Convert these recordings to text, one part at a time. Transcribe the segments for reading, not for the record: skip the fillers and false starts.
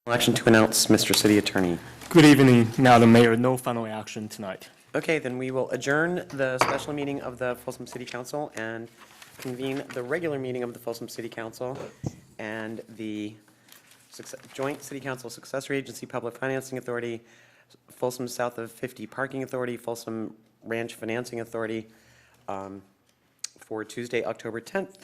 Action to announce, Mr. City Attorney. Good evening, Madam Mayor. No final action tonight. Okay, then we will adjourn the special meeting of the Folsom City Council and convene the regular meeting of the Folsom City Council and the Joint City Council Successor Agency Public Financing Authority, Folsom South of 50 Parking Authority, Folsom Ranch Financing Authority for Tuesday, October 10th.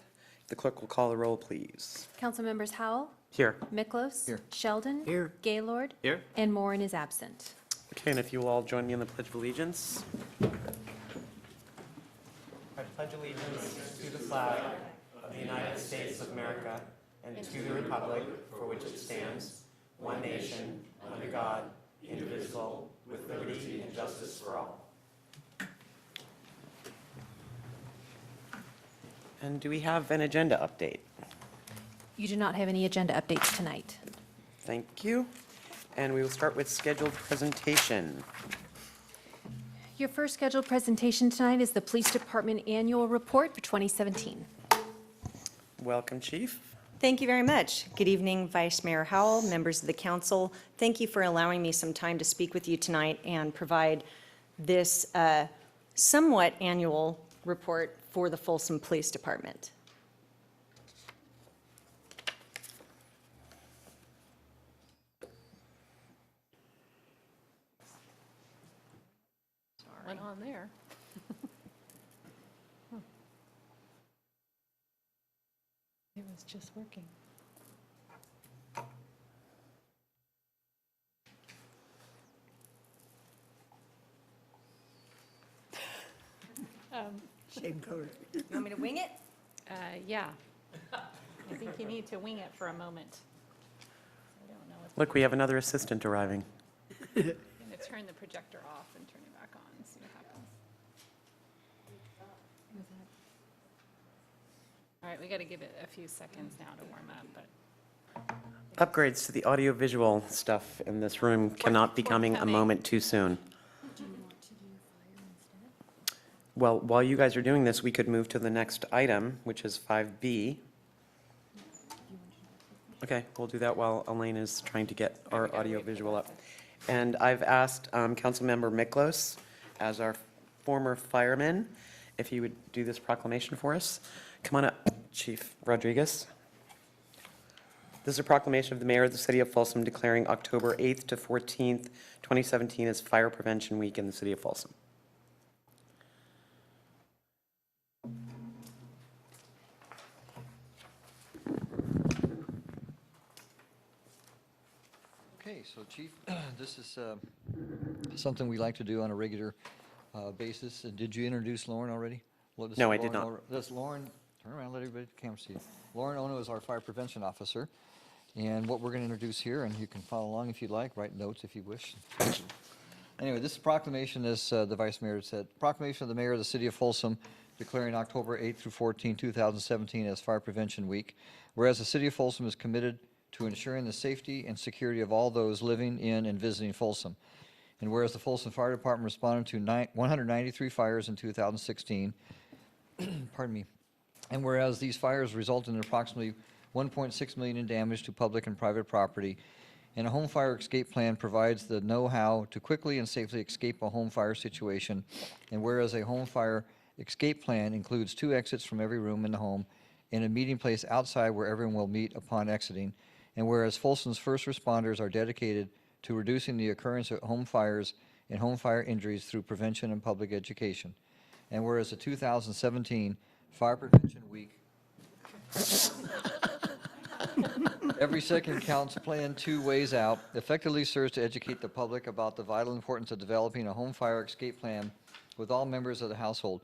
The clerk will call the roll, please. Council members Howell, Here. Miklos, Here. Sheldon, Here. Gaylord, Here. and Moran is absent. Okay, and if you will all join me in the Pledge of Allegiance. I pledge allegiance to the flag of the United States of America and to the republic for which it stands, one nation, under God, indivisible, with liberty and justice for all. And do we have an agenda update? You do not have any agenda updates tonight. Thank you. And we will start with scheduled presentation. Your first scheduled presentation tonight is the Police Department Annual Report for 2017. Welcome, Chief. Thank you very much. Good evening, Vice Mayor Howell, members of the council. Thank you for allowing me some time to speak with you tonight and provide this somewhat annual report for the Folsom Police Department. Went on there. It was just working. You want me to wing it? Yeah. I think you need to wing it for a moment. I don't know what's Look, we have another assistant arriving. going to turn the projector off and turn it back on and see what happens. All right, we got to give it a few seconds now to warm up, but Upgrades to the audio-visual stuff in this room cannot be coming a forthcoming. moment too soon. Well, while you guys are doing this, we could move to the next item, which is 5B. Okay, we'll do that while Elaine is trying to get our audio-visual up. And I've asked Councilmember Miklos, as our former fireman, if he would do this proclamation for us. Come on up, Chief Rodriguez. This is a proclamation of the mayor of the city of Folsom declaring October 8th to 14th, 2017 as Fire Prevention Week in the city of Folsom. Okay, so Chief, this is something we like to do on a regular basis. Did you introduce Lauren already? No, I did not. That's Lauren, turn around, let everybody camera see. Lauren Ono is our fire prevention officer. And what we're going to introduce here, and you can follow along if you'd like, write notes if you wish. Anyway, this proclamation, as the Vice Mayor said, proclamation of the Mayor of the City of Folsom declaring October 8th through 14, 2017 as Fire Prevention Week. Whereas the City of Folsom is committed to ensuring the safety and security of all those living in and visiting Folsom. And whereas the Folsom Fire Department responded to 193 fires in 2016, pardon me, and whereas these fires resulted in approximately $1.6 million in damage to public and private property, and a home fire escape plan provides the know-how to quickly and safely escape a home fire situation, and whereas a home fire escape plan includes 2 exits from every room in the home and a meeting place outside where everyone will meet upon exiting, and whereas Folsom's first responders are dedicated to reducing the occurrence of home fires and home fire injuries through prevention and public education, and whereas the 2017 Fire Prevention Week Every Second Counts Plan 2 Ways Out effectively serves to educate the public about the vital importance of developing a home fire escape plan with all members of the household.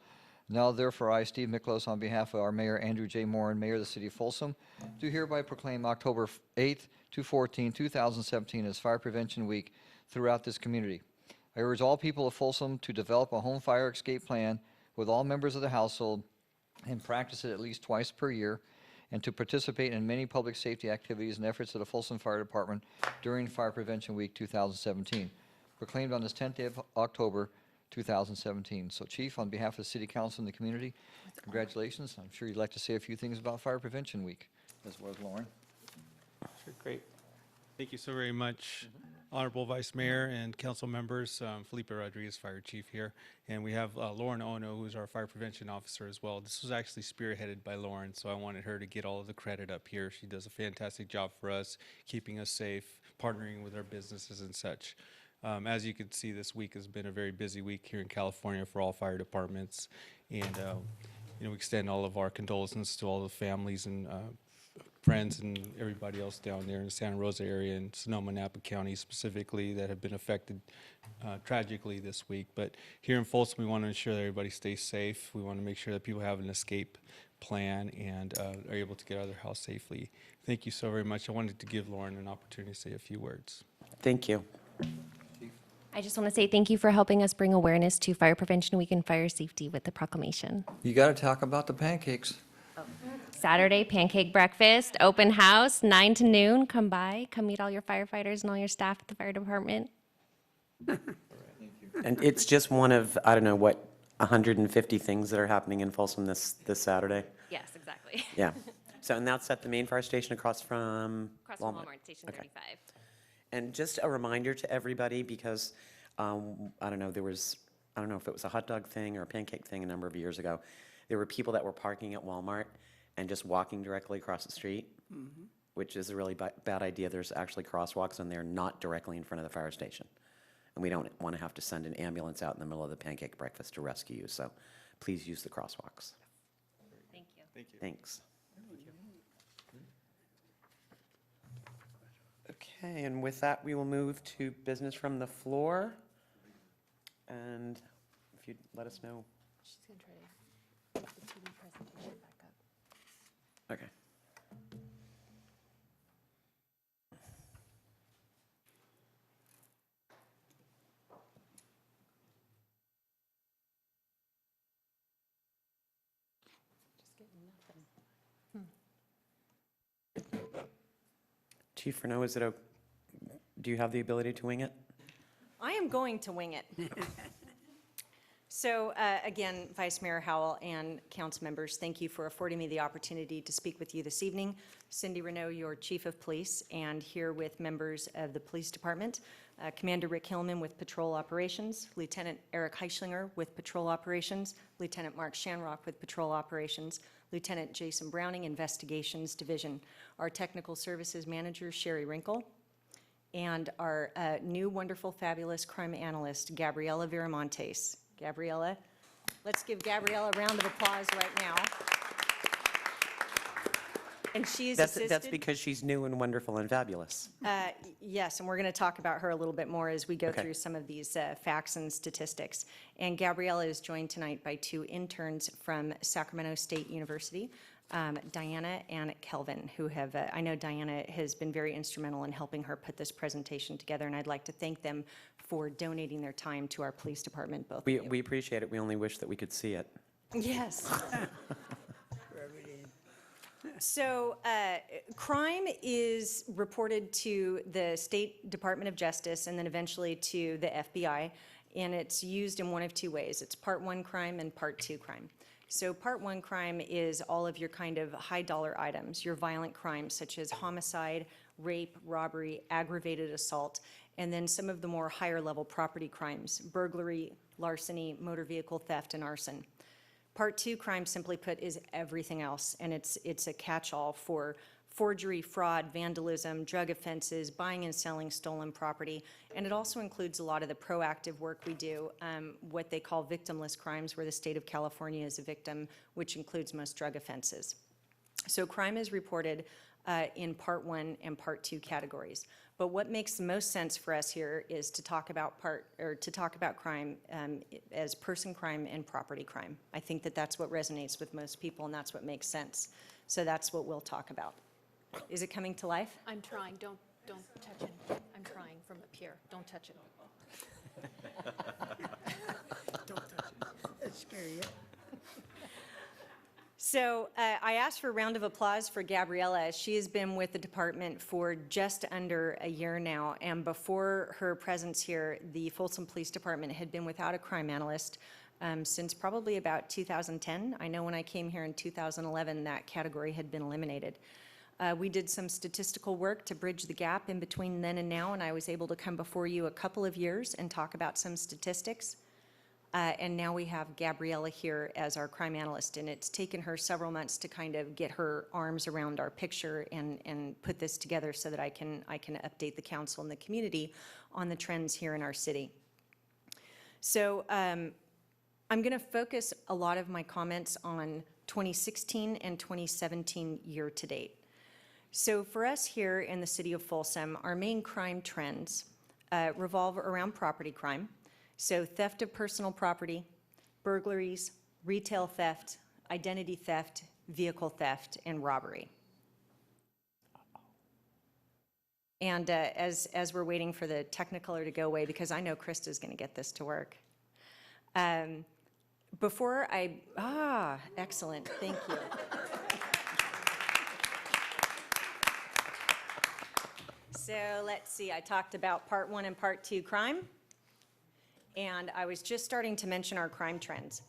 Now, therefore, I, Steve Miklos, on behalf of our Mayor Andrew J. Moran, Mayor of the City of Folsom, do hereby proclaim October 8th to 14, 2017 as Fire Prevention Week throughout this community. I urge all people of Folsom to develop a home fire escape plan with all members of the household and practice it at least twice per year, and to participate in many public safety activities and efforts of the Folsom Fire Department during Fire Prevention Week 2017, proclaimed on this 10th day of October 2017. So, Chief, on behalf of the City Council and the community, congratulations. I'm sure you'd like to say a few things about Fire Prevention Week, as well as Lauren. Sure, great. Thank you so very much, Honorable Vice Mayor and council members. Felipe Rodriguez, Fire Chief here. And we have Lauren Ono, who's our Fire Prevention Officer as well. This was actually spearheaded by Lauren, so I wanted her to get all of the credit up here. She does a fantastic job for us, keeping us safe, partnering with our businesses and such. As you can see, this week has been a very busy week here in California for all fire departments. And we extend all of our condolences to all the families and friends and everybody else down there in the Santa Rosa area and Sonoma, Napa County specifically that have been affected tragically this week. But here in Folsom, we want to ensure that everybody stays safe. We want to make sure that people have an escape plan and are able to get out of their house safely. Thank you so very much. I wanted to give Lauren an opportunity to say a few words. Thank you. I just want to say thank you for helping us bring awareness to Fire Prevention Week and fire safety with the proclamation. You got to talk about the pancakes. Saturday, pancake breakfast, open house, 9 to noon. Come by, come meet all your firefighters and all your staff at the fire department. And it's just one of, I don't know, what, 150 things that are happening in Folsom this Saturday? Yes, exactly. Yeah. So, and that's at the main fire station across from Across from Walmart, Station Okay. 35. And just a reminder to everybody, because, I don't know, I don't know if it was a hot dog thing or a pancake thing a number of years ago. There were people that were parking at Walmart and just walking directly across the street, which is a really bad idea. There's actually crosswalks and they're not directly in front of the fire station. And we don't want to have to send an ambulance out in the middle of the pancake breakfast to rescue you. So please use the crosswalks. Thank you. Thank you. Thanks. Okay, and with that, we will move to business from the floor. And if you'd let us know. She's going to try to get the TV presentation back up. Okay. Just getting nothing. Chief Renaud, do you have the ability to wing it? I am going to wing it. So again, Vice Mayor Howell and council members, thank you for affording me the opportunity to speak with you this evening. Cindy Renaud, your Chief of Police, and here with members of the Police Department, Commander Rick Hillman with Patrol Operations, Lieutenant Eric Heischlinger with Patrol Operations, Lieutenant Mark Shanrock with Patrol Operations, Lieutenant Jason Browning, Investigations Division, our Technical Services Manager, Sherry Wrinkle, and our new wonderful, fabulous crime analyst, Gabriela Viramontes. Gabriela, let's give Gabriela a round of applause right now. And she is assisted. That's because she's new and wonderful and fabulous. Yes, and we're going to talk about her a little bit more as we go Okay. through some of these facts and statistics. And Gabriela is joined tonight by 2 interns from Sacramento State University, Diana and Kelvin, who have, I know Diana has been very instrumental in helping her put this presentation together, and I'd like to thank them for donating their time to our police department, both of you. We appreciate it. We only wish that we could see it. Yes. So crime is reported to the State Department of Justice and then eventually to the FBI, and it's used in one of 2 ways. It's Part 1 crime and Part 2 crime. So Part 1 crime is all of your kind of high dollar items, your violent crimes such as homicide, rape, robbery, aggravated assault, and then some of the more higher level property crimes, burglary, larceny, motor vehicle theft, and arson. Part 2 crime, simply put, is everything else, and it's a catch-all for forgery, fraud, vandalism, drug offenses, buying and selling stolen property, and it also includes a lot of the proactive work we do, what they call victimless crimes, where the state of California is a victim, which includes most drug offenses. So crime is reported in Part 1 and Part 2 categories. But what makes the most sense for us here is to talk about crime as person crime and property crime. I think that that's what resonates with most people, and that's what makes sense. So that's what we'll talk about. Is it coming to life? I'm trying. Don't touch it. I'm trying from up here. Don't touch it. That's scary, yeah. So I asked for a round of applause for Gabriela. She has been with the department for just under a year now, and before her presence here, the Folsom Police Department had been without a crime analyst since probably about 2010. I know when I came here in 2011, that category had been eliminated. We did some statistical work to bridge the gap in between then and now, and I was able to come before you a couple of years and talk about some statistics. And now we have Gabriella here as our crime analyst, and it's taken her several months to kind of get her arms around our picture and put this together so that I can update the council and the community on the trends here in our city. So I'm going to focus a lot of my comments on 2016 and 2017 year to date. So for us here in the city of Folsom, our main crime trends revolve around property crime. So theft of personal property, burglaries, retail theft, identity theft, vehicle theft, and robbery. And as we're waiting for the Technicolor to go away, because I know Krista's going to get this to work. Excellent, thank you. So let's see, I talked about part 1 and part 2 crime. And I was just starting to mention our crime trends.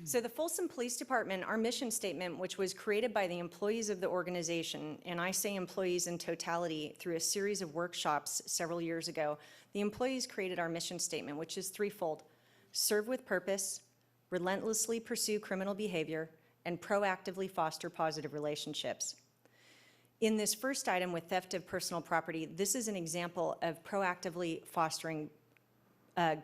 So the Folsom Police Department, our mission statement, which was created by the employees of the organization, and I say employees in totality through a series of workshops several years ago, the employees created our mission statement, which is threefold: serve with purpose, relentlessly pursue criminal behavior, and proactively foster positive relationships. In this first item with theft of personal property, this is an example of proactively fostering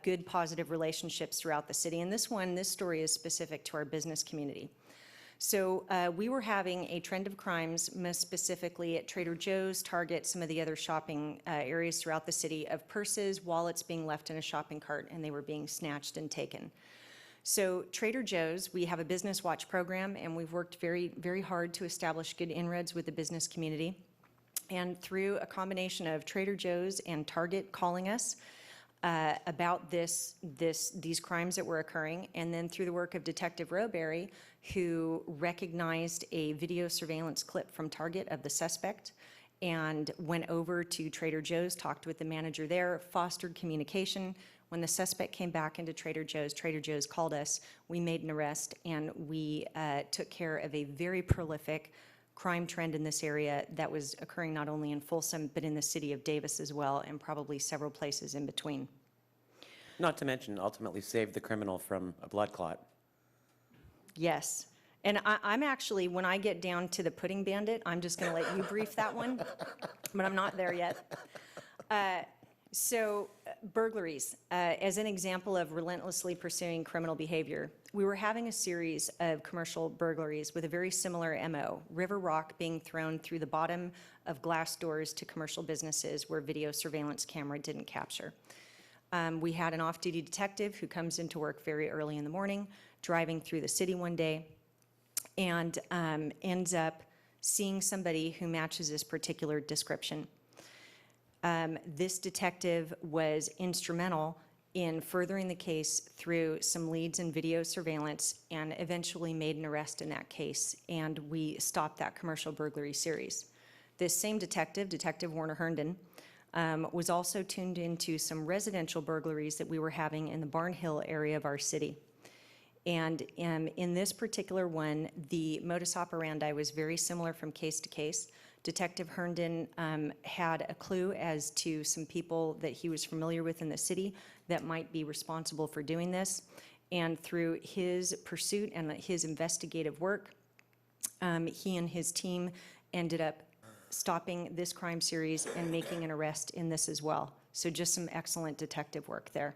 good, positive relationships throughout the city. And this story is specific to our business community. So we were having a trend of crimes, most specifically at Trader Joe's, Target, some of the other shopping areas throughout the city, of purses, wallets being left in a shopping cart, and they were being snatched and taken. So Trader Joe's, we have a business watch program, and we've worked very, very hard to establish good inroads with the business community. And through a combination of Trader Joe's and Target calling us, about these crimes that were occurring, and then through the work of Detective Rowberry, who recognized a video surveillance clip from Target of the suspect and went over to Trader Joe's, talked with the manager there, fostered communication. When the suspect came back into Trader Joe's called us, we made an arrest, and we took care of a very prolific crime trend in this area that was occurring not only in Folsom, but in the city of Davis as well, and probably several places in between. Not to mention, ultimately saved the criminal from a blood clot. Yes. And I'm actually, when I get down to the pudding bandit, I'm just going to let you brief that one, but I'm not there yet. So burglaries, as an example of relentlessly pursuing criminal behavior, we were having a series of commercial burglaries with a very similar MO, river rock being thrown through the bottom of glass doors to commercial businesses where video surveillance camera didn't capture. We had an off-duty detective who comes into work very early in the morning, driving through the city one day, and ends up seeing somebody who matches this particular description. This detective was instrumental in furthering the case through some leads in video surveillance, and eventually made an arrest in that case, and we stopped that commercial burglary series. This same detective, Detective Warner Herndon, was also tuned into some residential burglaries that we were having in the Barnhill area of our city. And in this particular one, the modus operandi was very similar from case to case. Detective Herndon had a clue as to some people that he was familiar with in the city that might be responsible for doing this. And through his pursuit and his investigative work, he and his team ended up stopping this crime series and making an arrest in this as well. So just some excellent detective work there.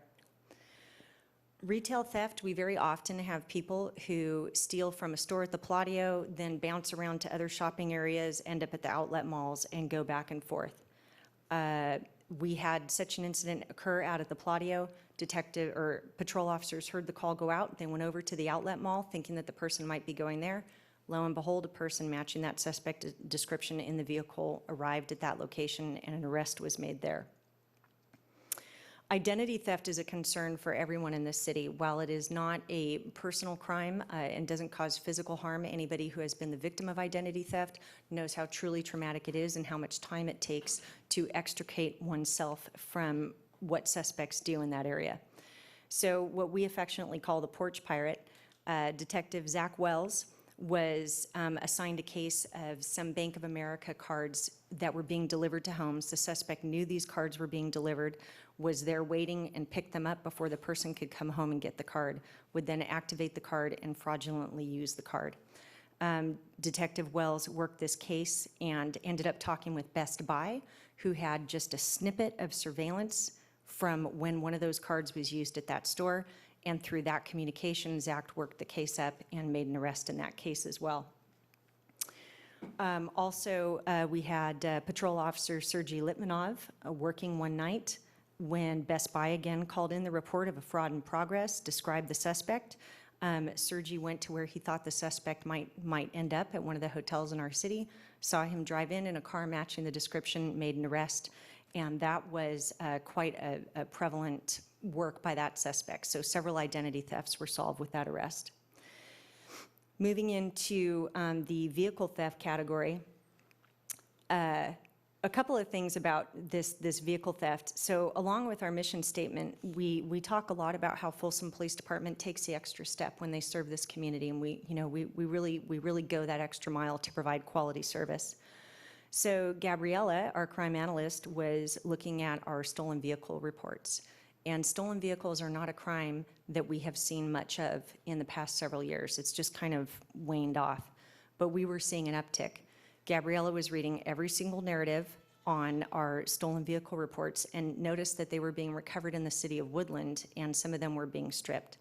Retail theft, we very often have people who steal from a store at the Palladio, then bounce around to other shopping areas, end up at the outlet malls, and go back and forth. We had such an incident occur out at the Palladio. Patrol officers heard the call go out. They went over to the outlet mall thinking that the person might be going there. Lo and behold, a person matching that suspect description in the vehicle arrived at that location, and an arrest was made there. Identity theft is a concern for everyone in this city. While it is not a personal crime and doesn't cause physical harm, anybody who has been the victim of identity theft knows how truly traumatic it is and how much time it takes to extricate oneself from what suspects do in that area. So what we affectionately call the porch pirate, Detective Zach Wells, was assigned a case of some Bank of America cards that were being delivered to homes. The suspect knew these cards were being delivered, was there waiting and picked them up before the person could come home and get the card, would then activate the card and fraudulently use the card. Detective Wells worked this case and ended up talking with Best Buy, who had just a snippet of surveillance from when one of those cards was used at that store. And through that communication, Zach worked the case up and made an arrest in that case as well. Also, we had Patrol Officer Sergei Litmanov working one night when Best Buy again called in the report of a fraud in progress, described the suspect. Sergei went to where he thought the suspect might end up at one of the hotels in our city, saw him drive in a car matching the description, made an arrest, and that was quite a prevalent work by that suspect. So several identity thefts were solved with that arrest. Moving into the vehicle theft category, a couple of things about this vehicle theft. So along with our mission statement, we talk a lot about how Folsom Police Department takes the extra step when they serve this community, and we really go that extra mile to provide quality service. So Gabriella, our crime analyst, was looking at our stolen vehicle reports. And stolen vehicles are not a crime that we have seen much of in the past several years. It's just kind of waned off. But we were seeing an uptick. Gabriella was reading every single narrative on our stolen vehicle reports and noticed that they were being recovered in the city of Woodland, and some of them were being stripped.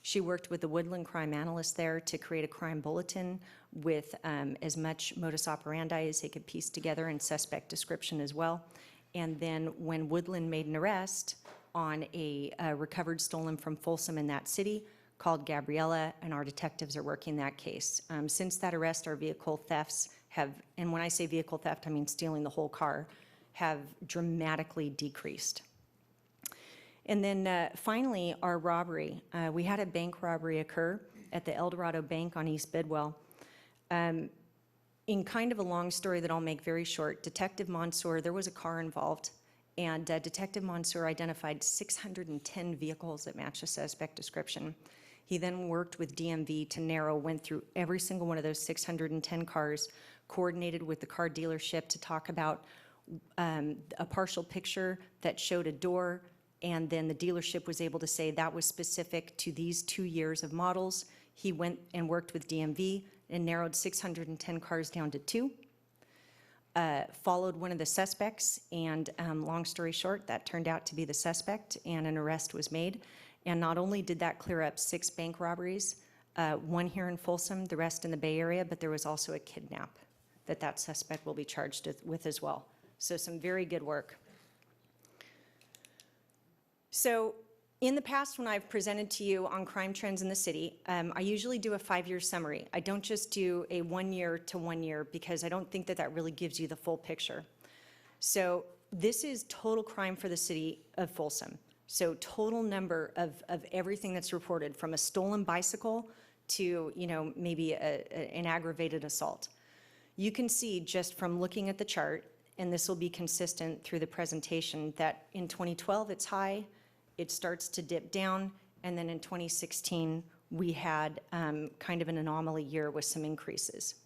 She worked with the Woodland crime analyst there to create a crime bulletin with as much modus operandi as they could piece together and suspect description as well. And then when Woodland made an arrest on a recovered stolen from Folsom in that city, called Gabriella, and our detectives are working that case. Since that arrest, our vehicle thefts have, and when I say vehicle theft, I mean stealing the whole car, have dramatically decreased. And then finally, our robbery. We had a bank robbery occur at the El Dorado Bank on East Bidwell. In kind of a long story that I'll make very short, Detective Mansour, there was a car involved, and Detective Mansour identified 610 vehicles that match the suspect description. He then worked with DMV to narrow, went through every single one of those 610 cars, coordinated with the car dealership to talk about a partial picture that showed a door, and then the dealership was able to say that was specific to these 2 years of models. He went and worked with DMV and narrowed 610 cars down to 2. Followed one of the suspects, and long story short, that turned out to be the suspect, and an arrest was made. And not only did that clear up 6 bank robberies, one here in Folsom, the rest in the Bay Area, but there was also a kidnap that suspect will be charged with as well. So some very good work. So in the past, when I've presented to you on crime trends in the city, I usually do a 5-year summary. I don't just do a 1 year to 1 year, because I don't think that really gives you the full picture. So this is total crime for the city of Folsom. So total number of everything that's reported, from a stolen bicycle to maybe an aggravated assault. You can see just from looking at the chart, and this will be consistent through the presentation, that in 2012 it's high, it starts to dip down, and then in 2016 we had kind of an anomaly year with some increases.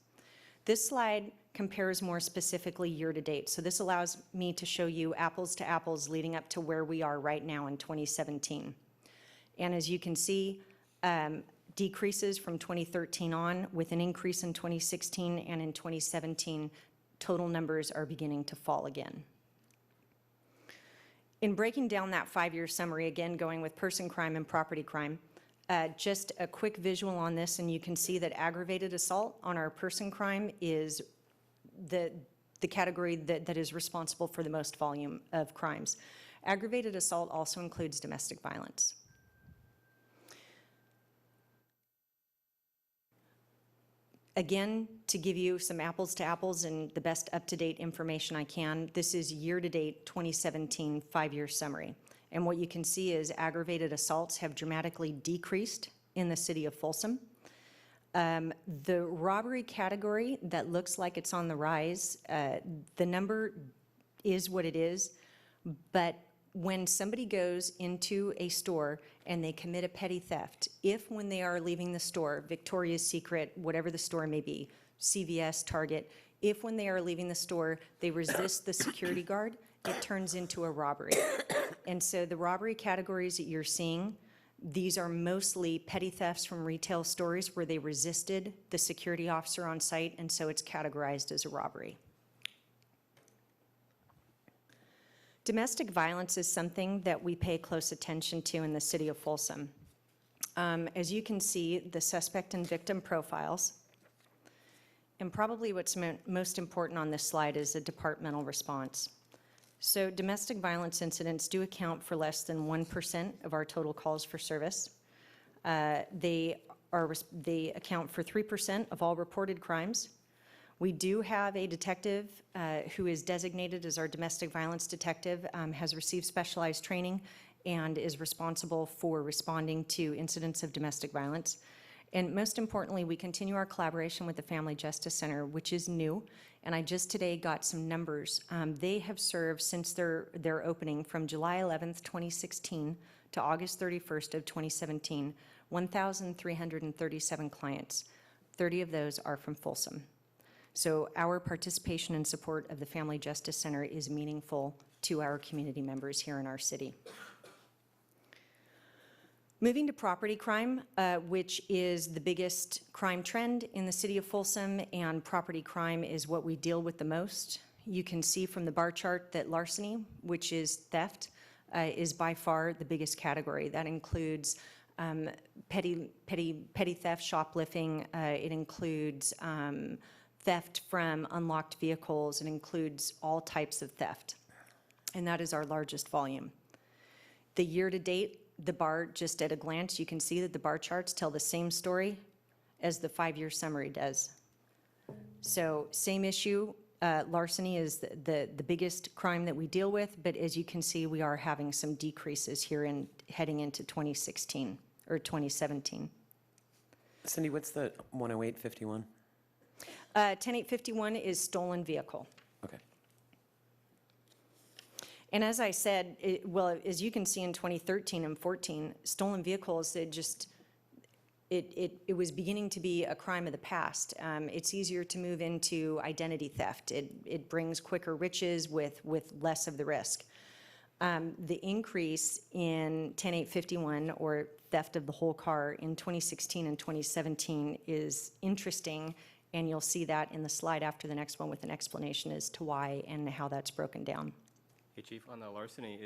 This slide compares more specifically year to date. So this allows me to show you apples to apples leading up to where we are right now in 2017. And as you can see, decreases from 2013 on, with an increase in 2016, and in 2017, total numbers are beginning to fall again. In breaking down that 5-year summary, again going with person crime and property crime, just a quick visual on this, and you can see that aggravated assault on our person crime is the category that is responsible for the most volume of crimes. Aggravated assault also includes domestic violence. Again, to give you some apples to apples and the best up-to-date information I can, this is year-to-date 2017 5-year summary. And what you can see is aggravated assaults have dramatically decreased in the city of Folsom. The robbery category that looks like it's on the rise, the number is what it is, but when somebody goes into a store and they commit a petty theft, if when they are leaving the store, Victoria's Secret, whatever the store may be, CVS, Target, if when they are leaving the store, they resist the security guard, it turns into a robbery. And so the robbery categories that you're seeing, these are mostly petty thefts from retail stores where they resisted the security officer on site, and so it's categorized as a robbery. Domestic violence is something that we pay close attention to in the city of Folsom. As you can see, the suspect and victim profiles, and probably what's most important on this slide is a departmental response. So domestic violence incidents do account for less than 1% of our total calls for service. They account for 3% of all reported crimes. We do have a detective who is designated as our domestic violence detective, has received specialized training, and is responsible for responding to incidents of domestic violence. And most importantly, we continue our collaboration with the Family Justice Center, which is new. And I just today got some numbers. They have served since their opening from July 11th, 2016 to August 31st of 2017, 1,337 clients. 30 of those are from Folsom. So our participation and support of the Family Justice Center is meaningful to our community members here in our city. Moving to property crime, which is the biggest crime trend in the city of Folsom, and property crime is what we deal with the most. You can see from the bar chart that larceny, which is theft, is by far the biggest category. That includes petty theft, shoplifting. It includes theft from unlocked vehicles. It includes all types of theft, and that is our largest volume. The year-to-date, the bar, just at a glance, you can see that the bar charts tell the same story as the 5-year summary does. So same issue, larceny is the biggest crime that we deal with, but as you can see, we are having some decreases here heading into 2016 or 2017. Cindy, what's the 10851? 10851 is stolen vehicle. Okay. And as I said, as you can see in 2013 and 14, stolen vehicles, it was beginning to be a crime of the past. It's easier to move into identity theft. It brings quicker riches with less of the risk. The increase in 10851, or theft of the whole car, in 2016 and 2017 is interesting, and you'll see that in the slide after the next one with an explanation as to why and how that's broken down. Hey, Chief, on the larceny,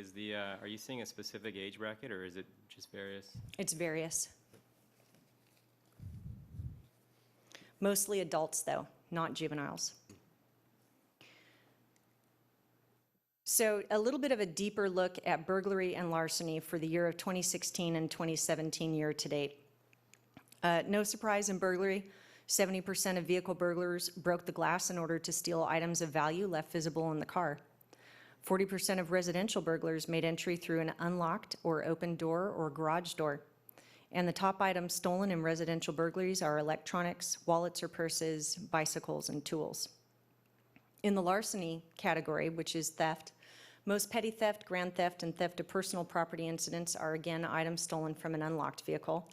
are you seeing a specific age bracket, or is it just various? It's various. Mostly adults, though, not juveniles. So a little bit of a deeper look at burglary and larceny for the year of 2016 and 2017 year to date. No surprise in burglary, 70% of vehicle burglars broke the glass in order to steal items of value left visible in the car. 40% of residential burglars made entry through an unlocked or open door or garage door. And the top items stolen in residential burglaries are electronics, wallets or purses, bicycles, and tools. In the larceny category, which is theft, most petty theft, grand theft, and theft of personal property incidents are again items stolen from an unlocked vehicle.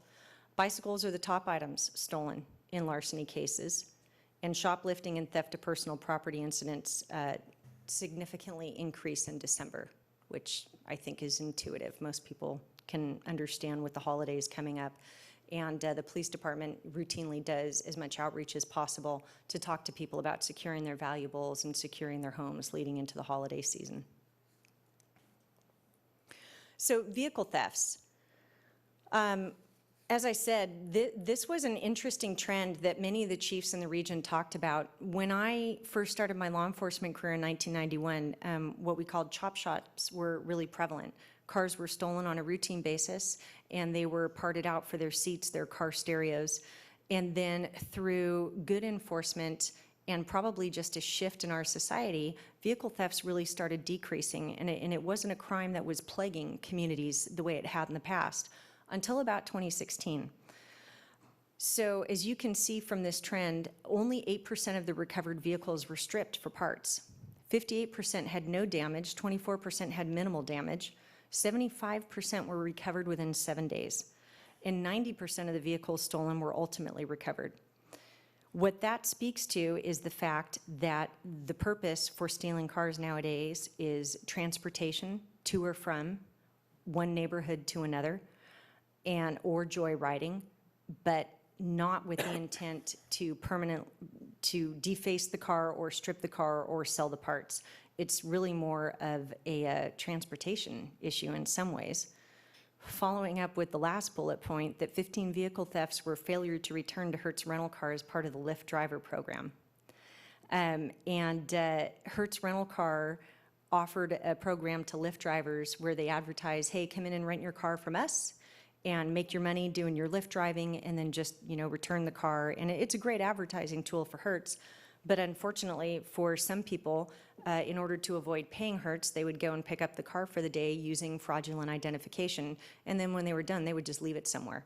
Bicycles are the top items stolen in larceny cases, and shoplifting and theft of personal property incidents significantly increase in December, which I think is intuitive. Most people can understand with the holidays coming up. And the police department routinely does as much outreach as possible to talk to people about securing their valuables and securing their homes leading into the holiday season. So vehicle thefts. As I said, this was an interesting trend that many of the chiefs in the region talked about. When I first started my law enforcement career in 1991, what we called chop shops were really prevalent. Cars were stolen on a routine basis, and they were parted out for their seats, their car stereos. And then through good enforcement and probably just a shift in our society, vehicle thefts really started decreasing, and it wasn't a crime that was plaguing communities the way it had in the past, until about 2016. So as you can see from this trend, only 8% of the recovered vehicles were stripped for parts. 58% had no damage, 24% had minimal damage. 75% were recovered within 7 days, and 90% of the vehicles stolen were ultimately recovered. What that speaks to is the fact that the purpose for stealing cars nowadays is transportation to or from one neighborhood to another, or joyriding, but not with the intent to deface the car or strip the car or sell the parts. It's really more of a transportation issue in some ways. Following up with the last bullet point, that 15 vehicle thefts were failure to return to Hertz Rental Car as part of the Lyft driver program. Hertz Rental Car offered a program to Lyft drivers where they advertise, hey, come in and rent your car from us and make your money doing your Lyft driving, and then just, return the car. And it's a great advertising tool for Hertz. But unfortunately, for some people, in order to avoid paying Hertz, they would go and pick up the car for the day using fraudulent identification. And then when they were done, they would just leave it somewhere.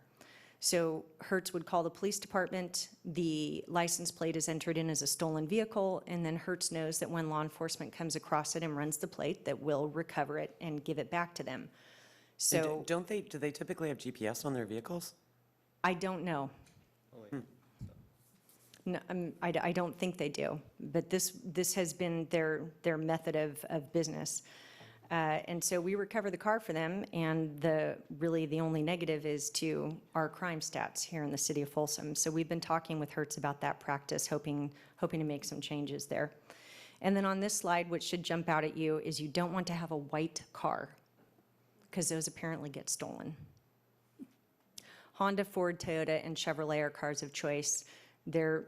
So Hertz would call the police department, the license plate is entered in as a stolen vehicle, and then Hertz knows that when law enforcement comes across it and runs the plate, that we'll recover it and give it back to them. So Do they typically have GPS on their vehicles? I don't know. No, I don't think they do, but this has been their method of business. And so we recover the car for them, and really the only negative is to our crime stats here in the city of Folsom. So we've been talking with Hertz about that practice, hoping to make some changes there. And then on this slide, what should jump out at you is you don't want to have a white car, because those apparently get stolen. Honda, Ford, Toyota, and Chevrolet are cars of choice. They're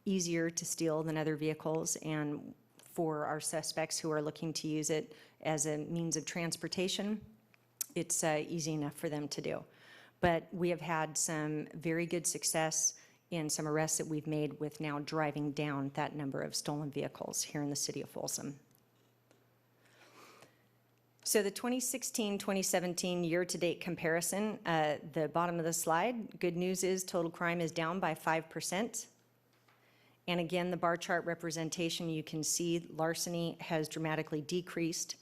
easier to steal than other vehicles, and for our suspects who are looking to use it as a means of transportation, it's easy enough for them to do. But we have had some very good success in some arrests that we've made with now driving down that number of stolen vehicles here in the city of Folsom. So the 2016-2017 year-to-date comparison, the bottom of the slide, good news is total crime is down by 5%. And again, the bar chart representation, you can see larceny has dramatically decreased.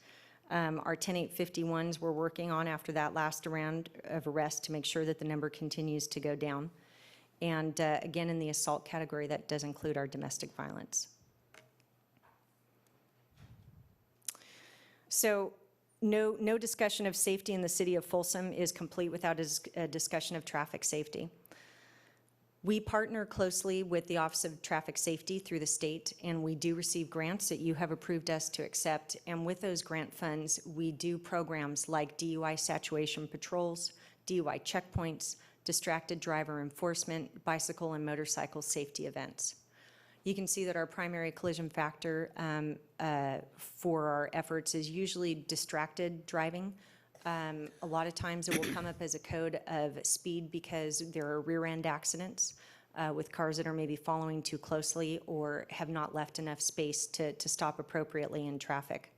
Our 10851s we're working on after that last round of arrests to make sure that the number continues to go down. And again, in the assault category, that does include our domestic violence. So no discussion of safety in the city of Folsom is complete without a discussion of traffic safety. We partner closely with the Office of Traffic Safety through the state, and we do receive grants that you have approved us to accept. And with those grant funds, we do programs like DUI saturation patrols, DUI checkpoints, distracted driver enforcement, bicycle and motorcycle safety events. You can see that our primary collision factor for our efforts is usually distracted driving. A lot of times it will come up as a code of speed because there are rear-end accidents with cars that are maybe following too closely or have not left enough space to stop appropriately in traffic.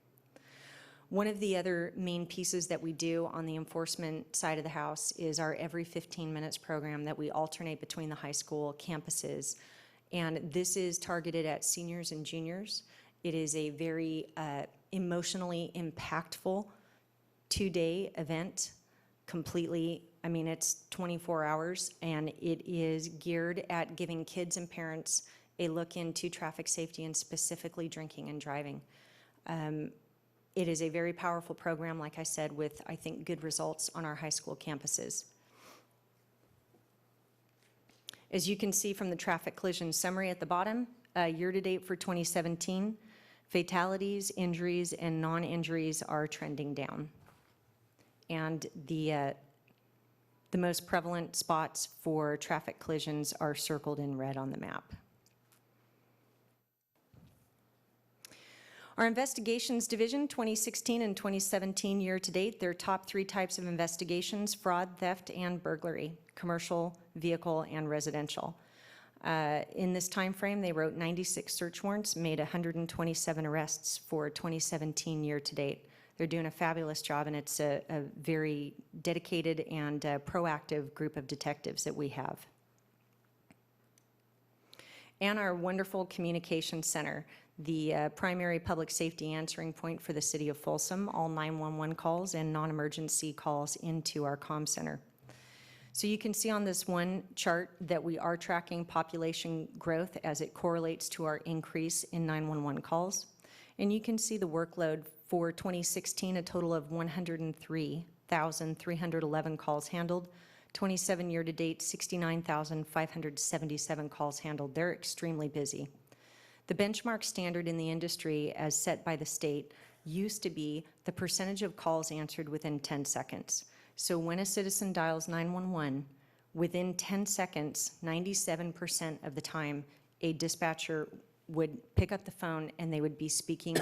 One of the other main pieces that we do on the enforcement side of the house is our every 15 minutes program that we alternate between the high school campuses. And this is targeted at seniors and juniors. It is a very emotionally impactful 2-day event, completely, it's 24 hours, and it is geared at giving kids and parents a look into traffic safety and specifically drinking and driving. It is a very powerful program, like I said, with, I think, good results on our high school campuses. As you can see from the traffic collision summary at the bottom, year-to-date for 2017, fatalities, injuries, and non-injuries are trending down. And the most prevalent spots for traffic collisions are circled in red on the map. Our investigations division, 2016 and 2017 year-to-date, their top 3 types of investigations: fraud, theft, and burglary, commercial, vehicle, and residential. In this time frame, they wrote 96 search warrants, made 127 arrests for 2017 year-to-date. They're doing a fabulous job, and it's a very dedicated and proactive group of detectives that we have. And our wonderful communication center. the primary public safety answering point for the city of Folsom, all 911 calls and non-emergency calls into our comm center. So you can see on this one chart that we are tracking population growth as it correlates to our increase in 911 calls. And you can see the workload for 2016, a total of 103,311 calls handled. 27 year-to-date, 69,577 calls handled. They're extremely busy. The benchmark standard in the industry, as set by the state, used to be the percentage of calls answered within 10 seconds. So when a citizen dials 911, within 10 seconds, 97% of the time, a dispatcher would pick up the phone and they would be speaking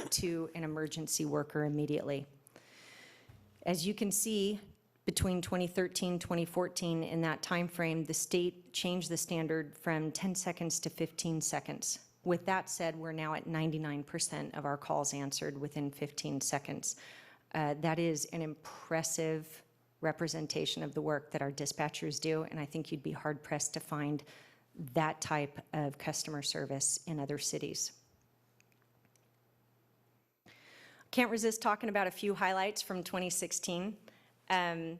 to an emergency worker immediately. As you can see, between 2013, 2014, in that time frame, the state changed the standard from 10 seconds to 15 seconds. With that said, we're now at 99% of our calls answered within 15 seconds. That is an impressive representation of the work that our dispatchers do, and I think you'd be hard-pressed to find that type of customer service in other cities. Can't resist talking about a few highlights from 2016. The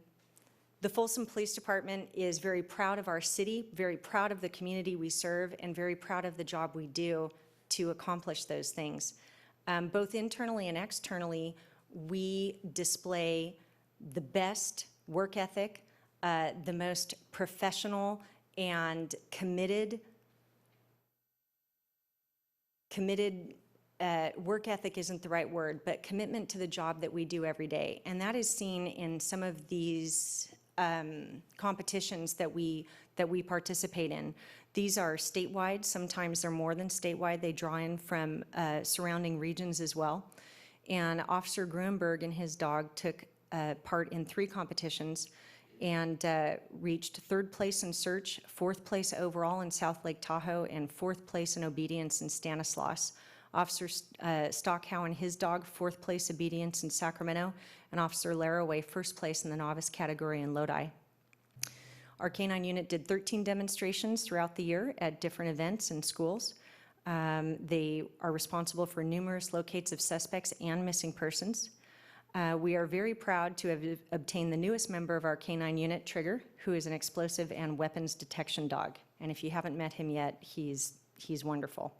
Folsom Police Department is very proud of our city, very proud of the community we serve, and very proud of the job we do to accomplish those things. Both internally and externally, we display the best work ethic, the most professional and committed work ethic isn't the right word, but commitment to the job that we do every day. And that is seen in some of these competitions that we participate in. These are statewide. Sometimes they're more than statewide. They draw in from surrounding regions as well. And Officer Gruenberg and his dog took part in 3 competitions and reached 3rd place in search, 4th place overall in South Lake Tahoe, and 4th place in obedience in Stanislaus. Officer Stockhow and his dog, 4th place obedience in Sacramento, and Officer Laraway, 1st place in the novice category in Lodi. Our K-9 unit did 13 demonstrations throughout the year at different events and schools. They are responsible for numerous locates of suspects and missing persons. We are very proud to have obtained the newest member of our K-9 unit, Trigger, who is an explosive and weapons detection dog. And if you haven't met him yet, he's wonderful.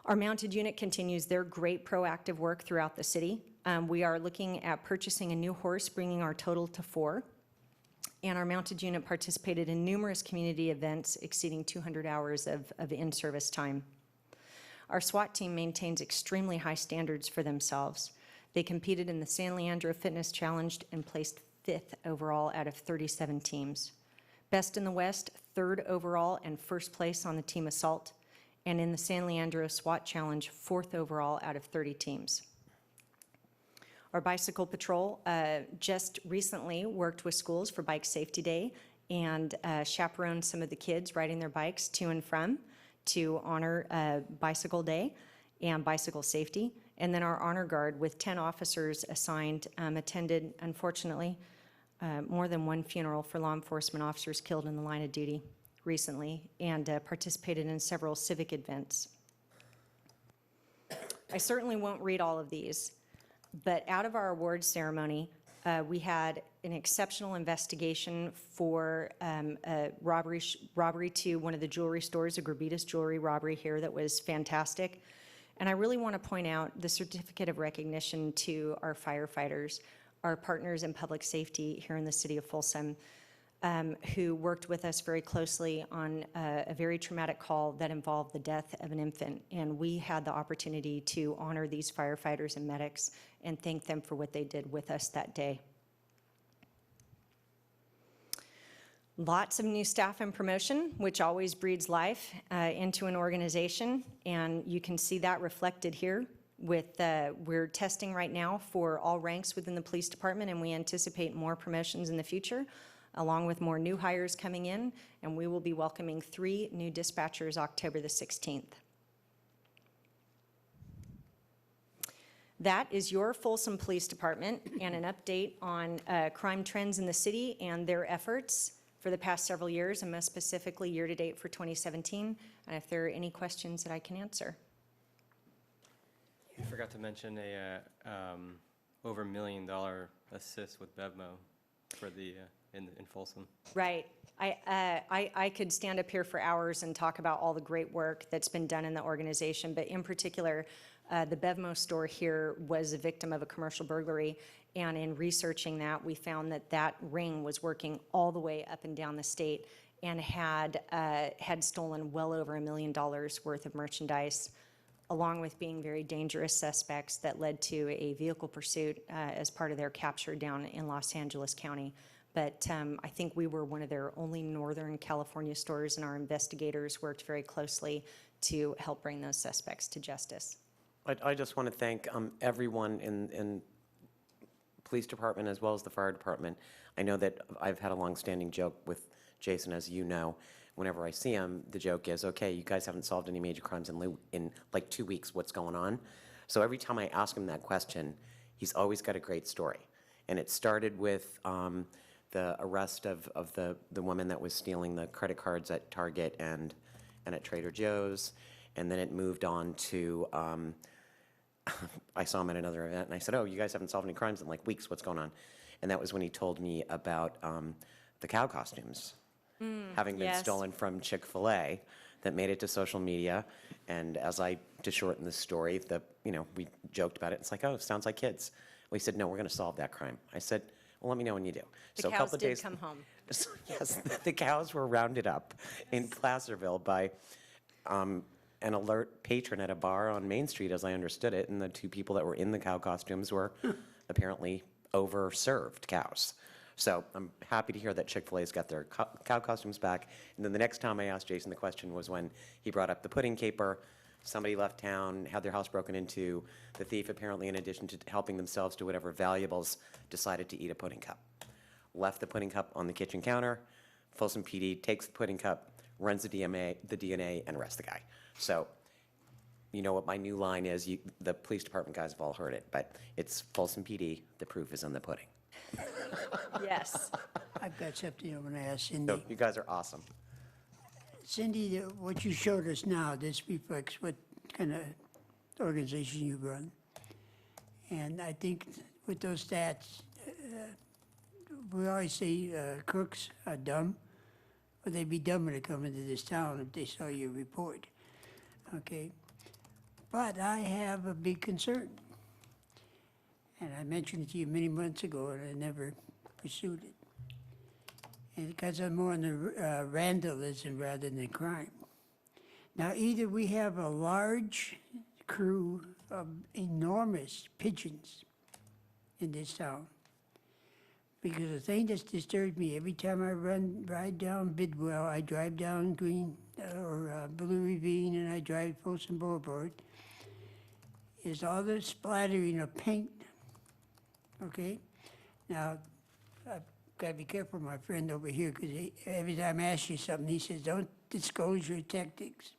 Our mounted unit continues their great proactive work throughout the city. We are looking at purchasing a new horse, bringing our total to 4. And our mounted unit participated in numerous community events exceeding 200 hours of in-service time. Our SWAT team maintains extremely high standards for themselves. They competed in the San Leandro Fitness Challenge and placed 5th overall out of 37 teams. Best in the West, 3rd overall and 1st place on the team assault. And in the San Leandro SWAT Challenge, 4th overall out of 30 teams. Our bicycle patrol just recently worked with schools for Bike Safety Day and chaperoned some of the kids riding their bikes to and from to honor Bicycle Day and bicycle safety. And then our honor guard with 10 officers assigned attended, unfortunately, more than one funeral for law enforcement officers killed in the line of duty recently, and participated in several civic events. I certainly won't read all of these, but out of our awards ceremony, we had an exceptional investigation for a robbery to one of the jewelry stores, a Gravitas jewelry robbery here that was fantastic. And I really want to point out the certificate of recognition to our firefighters, our partners in public safety here in the city of Folsom, who worked with us very closely on a very traumatic call that involved the death of an infant. And we had the opportunity to honor these firefighters and medics and thank them for what they did with us that day. Lots of new staff and promotion, which always breeds life into an organization. And you can see that reflected here with, we're testing right now for all ranks within the police department, and we anticipate more promotions in the future, along with more new hires coming in, and we will be welcoming 3 new dispatchers October the 16th. That is your Folsom Police Department and an update on crime trends in the city and their efforts for the past several years, and most specifically year-to-date for 2017, and if there are any questions that I can answer. forgot to mention over $1 million assist with Bevmo for the, in Folsom. Right. I could stand up here for hours and talk about all the great work that's been done in the organization, but in particular, the Bevmo store here was a victim of a commercial burglary, and in researching that, we found that that ring was working all the way up and down the state and had stolen well over $1 million worth of merchandise, along with being very dangerous suspects that led to a vehicle pursuit as part of their capture down in Los Angeles County. But I think we were one of their only Northern California stores, and our investigators worked very closely to help bring those suspects to justice. I just want to thank everyone in police department as well as the fire department. I know that I've had a long-standing joke with Jason, as you know. Whenever I see him, the joke is, okay, you guys haven't solved any major crimes in like 2 weeks, what's going on? So every time I ask him that question, he's always got a great story. And it started with the arrest of the woman that was stealing the credit cards at Target and at Trader Joe's. And then it moved on to, I saw him at another event, and I said, oh, you guys haven't solved any crimes in like weeks, what's going on? And that was when he told me about the cow costumes having been yes. stolen from Chick-fil-A that made it to social media. And as to shorten the story, we joked about it. It's like, oh, sounds like kids. Well, he said, no, we're going to solve that crime. I said, well, let me know when you do. The cows did come home. Yes, the cows were rounded up in Placerville by an alert patron at a bar on Main Street, as I understood it, and the 2 people that were in the cow costumes were apparently overserved cows. So I'm happy to hear that Chick-fil-A's got their cow costumes back. And then the next time I asked Jason the question was when he brought up the pudding caper. Somebody left town, had their house broken into. The thief, apparently, in addition to helping themselves to whatever valuables, decided to eat a pudding cup. Left the pudding cup on the kitchen counter. Folsom PD takes the pudding cup, runs the DNA, and arrests the guy. So you know what my new line is. The police department guys have all heard it, but it's Folsom PD. The proof is in the pudding. Yes. I've got something I want to ask So Cindy. you guys are awesome. Cindy, what you showed us now, this reflects what kind of organization you run. And I think with those stats, we always say crooks are dumb, but they'd be dumb when they come into this town if they saw your report, okay? But I have a big concern. And I mentioned it to you many months ago, and I never pursued it. And because I'm more on the vandalism rather than crime. Now, either we have a large crew of enormous pigeons in this town, because the thing that's disturbed me, every time I ride down Bidwell, I drive down Green or Blue Ravine, and I drive Folsom Boulevard, is all the splattering of paint. Okay? Now, I've got to be careful of my friend over here, because every time I ask you something, he says, don't disclose your tactics.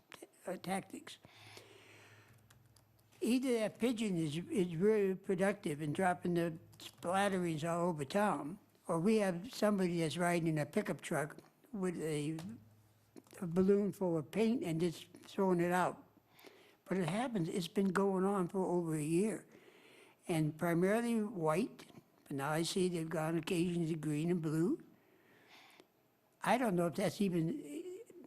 Either that pigeon is very productive in dropping the splatterings all over town, or we have somebody that's riding in a pickup truck with a balloon full of paint and just throwing it out. But it happens, it's been going on for over a year. And primarily white, but now I see they've gone occasionally to green and blue. I don't know if that's even,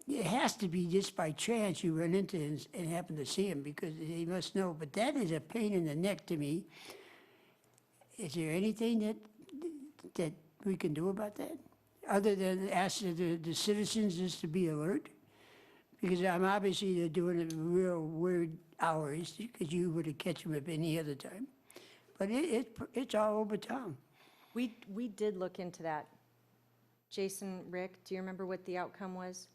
it has to be just by chance you run into him and happen to see him, because they must know. But that is a pain in the neck to me. Is there anything that we can do about that? Other than ask the citizens just to be alert? Because I'm obviously they're doing it in real weird hours, because you would have catch them at any other time. But it's all over town. We did look into that. Jason, Rick, do you remember what the outcome was?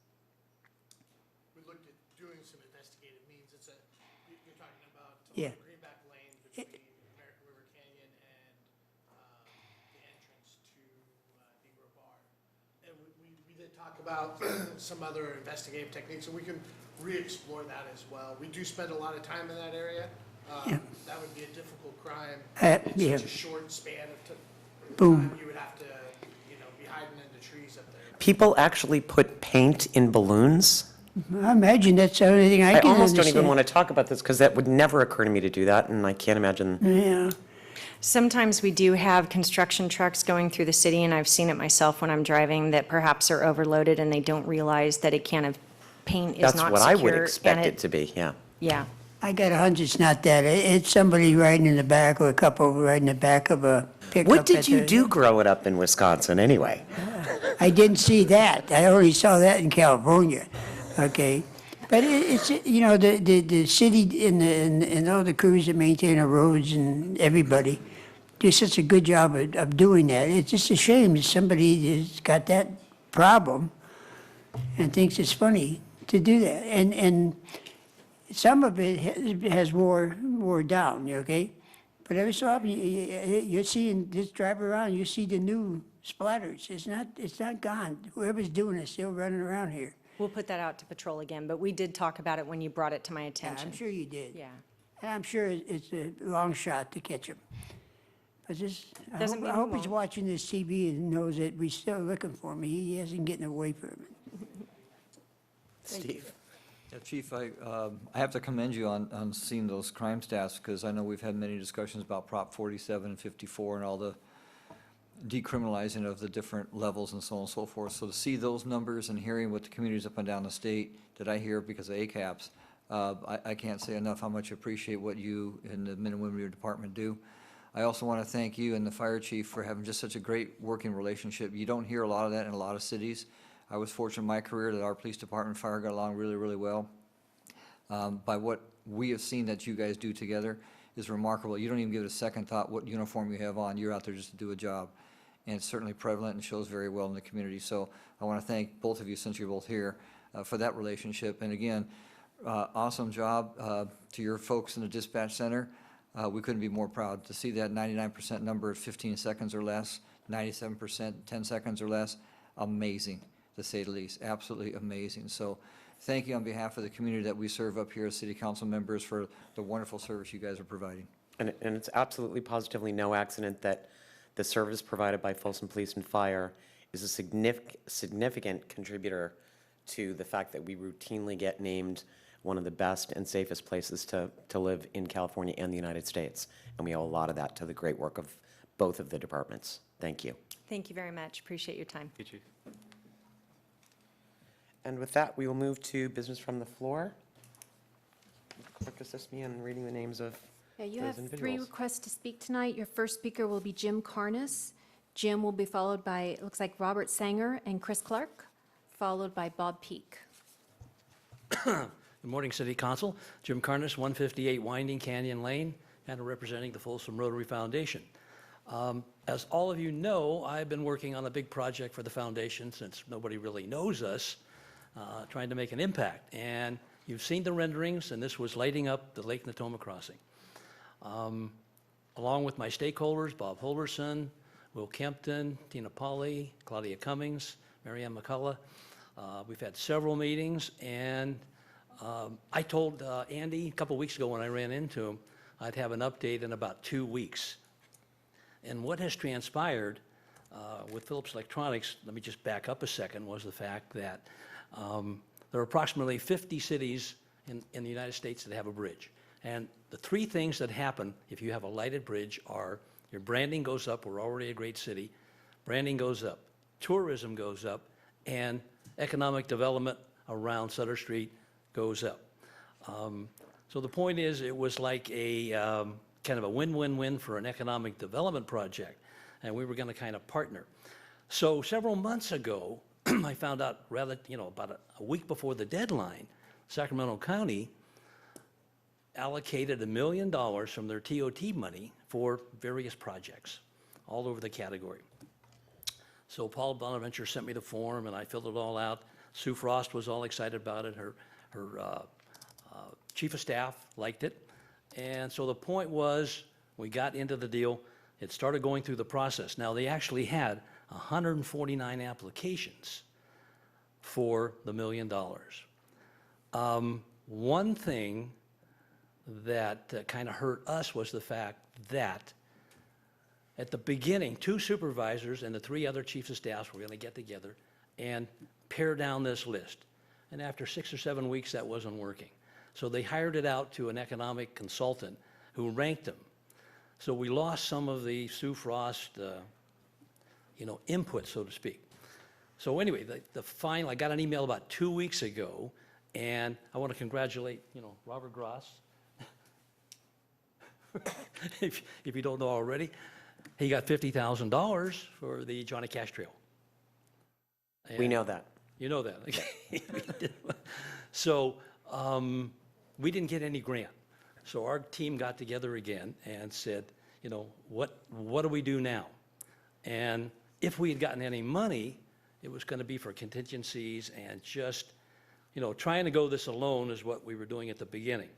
We looked at doing some investigative means. You're talking about Yeah. Greenback Lane between American River Canyon and the entrance to Negro Bar. And we did talk about some other investigative techniques, and we can re-explore that as well. We do spend a lot of time in that area. That would be a difficult crime. In Yeah. such a short span of time. Boom. You would have to, be hiding in the trees up there. People actually put paint in balloons? I imagine that's the only thing I I can almost don't even understand. want to talk about this because that would never occur to me to do that, and I can't imagine. Yeah, Sometimes we do have construction trucks going through the city, and I've seen it myself when I'm driving, that perhaps are overloaded and they don't realize that a can of paint is That's not what I would secure, expect and it to be, yeah. Yeah, I got a hunch it's not that. It's somebody riding in the back, or a couple riding in the back of a pickup. What did at you the- do growing up in Wisconsin, anyway? I didn't see that. I only saw that in California, okay? But it's, the city and all the crews that maintain our roads and everybody do such a good job of doing that. It's just a shame that somebody has got that problem and thinks it's funny to do that. And some of it has wore down, okay? But every so often, you're seeing, just drive around, you see the new splatters. It's not gone. Whoever's doing it's still running around here. we'll put that out to patrol again, but we did talk about it when you brought it to my Yeah, attention. I'm sure you did. Yeah. And I'm sure it's a long shot to catch him. But just, Doesn't I mean we hope he's won't. watching this TV and knows that we're still looking for him. He hasn't getting away from it. Steve? Yeah, Chief, I have to commend you on seeing those crime stats, because I know we've had many discussions about Prop 47 and 54 and all the decriminalizing of the different levels and so on and so forth. So to see those numbers and hearing what the communities up and down the state that I hear because of ACAPS, I can't say enough how much I appreciate what you and the men and women of your department do. I also want to thank you and the fire chief for having just such a great working relationship. You don't hear a lot of that in a lot of cities. I was fortunate in my career that our police department and fire got along really, really well. By what we have seen that you guys do together is remarkable. You don't even give it a second thought what uniform you have on. You're out there just to do a job. And it's certainly prevalent and shows very well in the community. So I want to thank both of you, since you're both here, for that relationship. And again, awesome job to your folks in the dispatch center. We couldn't be more proud to see that 99% number at 15 seconds or less, 97%, 10 seconds or less. Amazing, to say the least. Absolutely amazing. So thank you on behalf of the community that we serve up here as city council members for the wonderful service you guys are providing. And it's absolutely positively no accident that the service provided by Folsom Police and Fire is a significant contributor to the fact that we routinely get named one of the best and safest places to live in California and the United States. And we owe a lot of that to the great work of both of the departments. Thank you. Thank you very much. Appreciate your time. Hey, Chief. And with that, we will move to business from the floor. Clerk, assist me in reading the names of Yeah, you those have 3 individuals. requests to speak tonight. Your first speaker will be Jim Carnes. Jim will be followed by, it looks like Robert Sanger and Chris Clark, followed by Bob Peak. Good morning, City Council. Jim Carnes, 158 Winding Canyon Lane, and representing the Folsom Rotary Foundation. As all of you know, I've been working on a big project for the foundation since nobody really knows us, trying to make an impact. And you've seen the renderings, and this was lighting up the Lake Natoma crossing. Along with my stakeholders, Bob Holderson, Will Kempton, Tina Pauley, Claudia Cummings, Marianne McCullough. We've had several meetings, and I told Andy a couple weeks ago when I ran into him, I'd have an update in about 2 weeks. And what has transpired with Philips Electronics, let me just back up a second, was the fact that there are approximately 50 cities in the United States that have a bridge. And the 3 things that happen if you have a lighted bridge are your branding goes up, we're already a great city, branding goes up, tourism goes up, and economic development around Sutter Street goes up. So the point is, it was like a kind of a win-win-win for an economic development project, and we were going to kind of partner. So several months ago, I found out about a week before the deadline, Sacramento County allocated $1 million from their TOT money for various projects all over the category. So Paul Bonaventure sent me the form, and I filled it all out. Sue Frost was all excited about it. Her chief of staff liked it. And so the point was, we got into the deal. It started going through the process. Now, they actually had 149 applications for the $1 million. One thing that kind of hurt us was the fact that at the beginning, 2 supervisors and the 3 other chiefs of staff were going to get together and pare down this list. and after 6 or 7 weeks, that wasn't working. So they hired it out to an economic consultant who ranked them. So we lost some of the Sue Frost, input, so to speak. So anyway, the final, I got an email about 2 weeks ago, and I want to congratulate, Robert Gross. If you don't know already, he got $50,000 for the Johnny Cash Trail. We And know that. You know that. So we didn't get any grant. So our team got together again and said, what do we do now? And if we had gotten any money, it was going to be for contingencies and just, trying to go this alone is what we were doing at the beginning.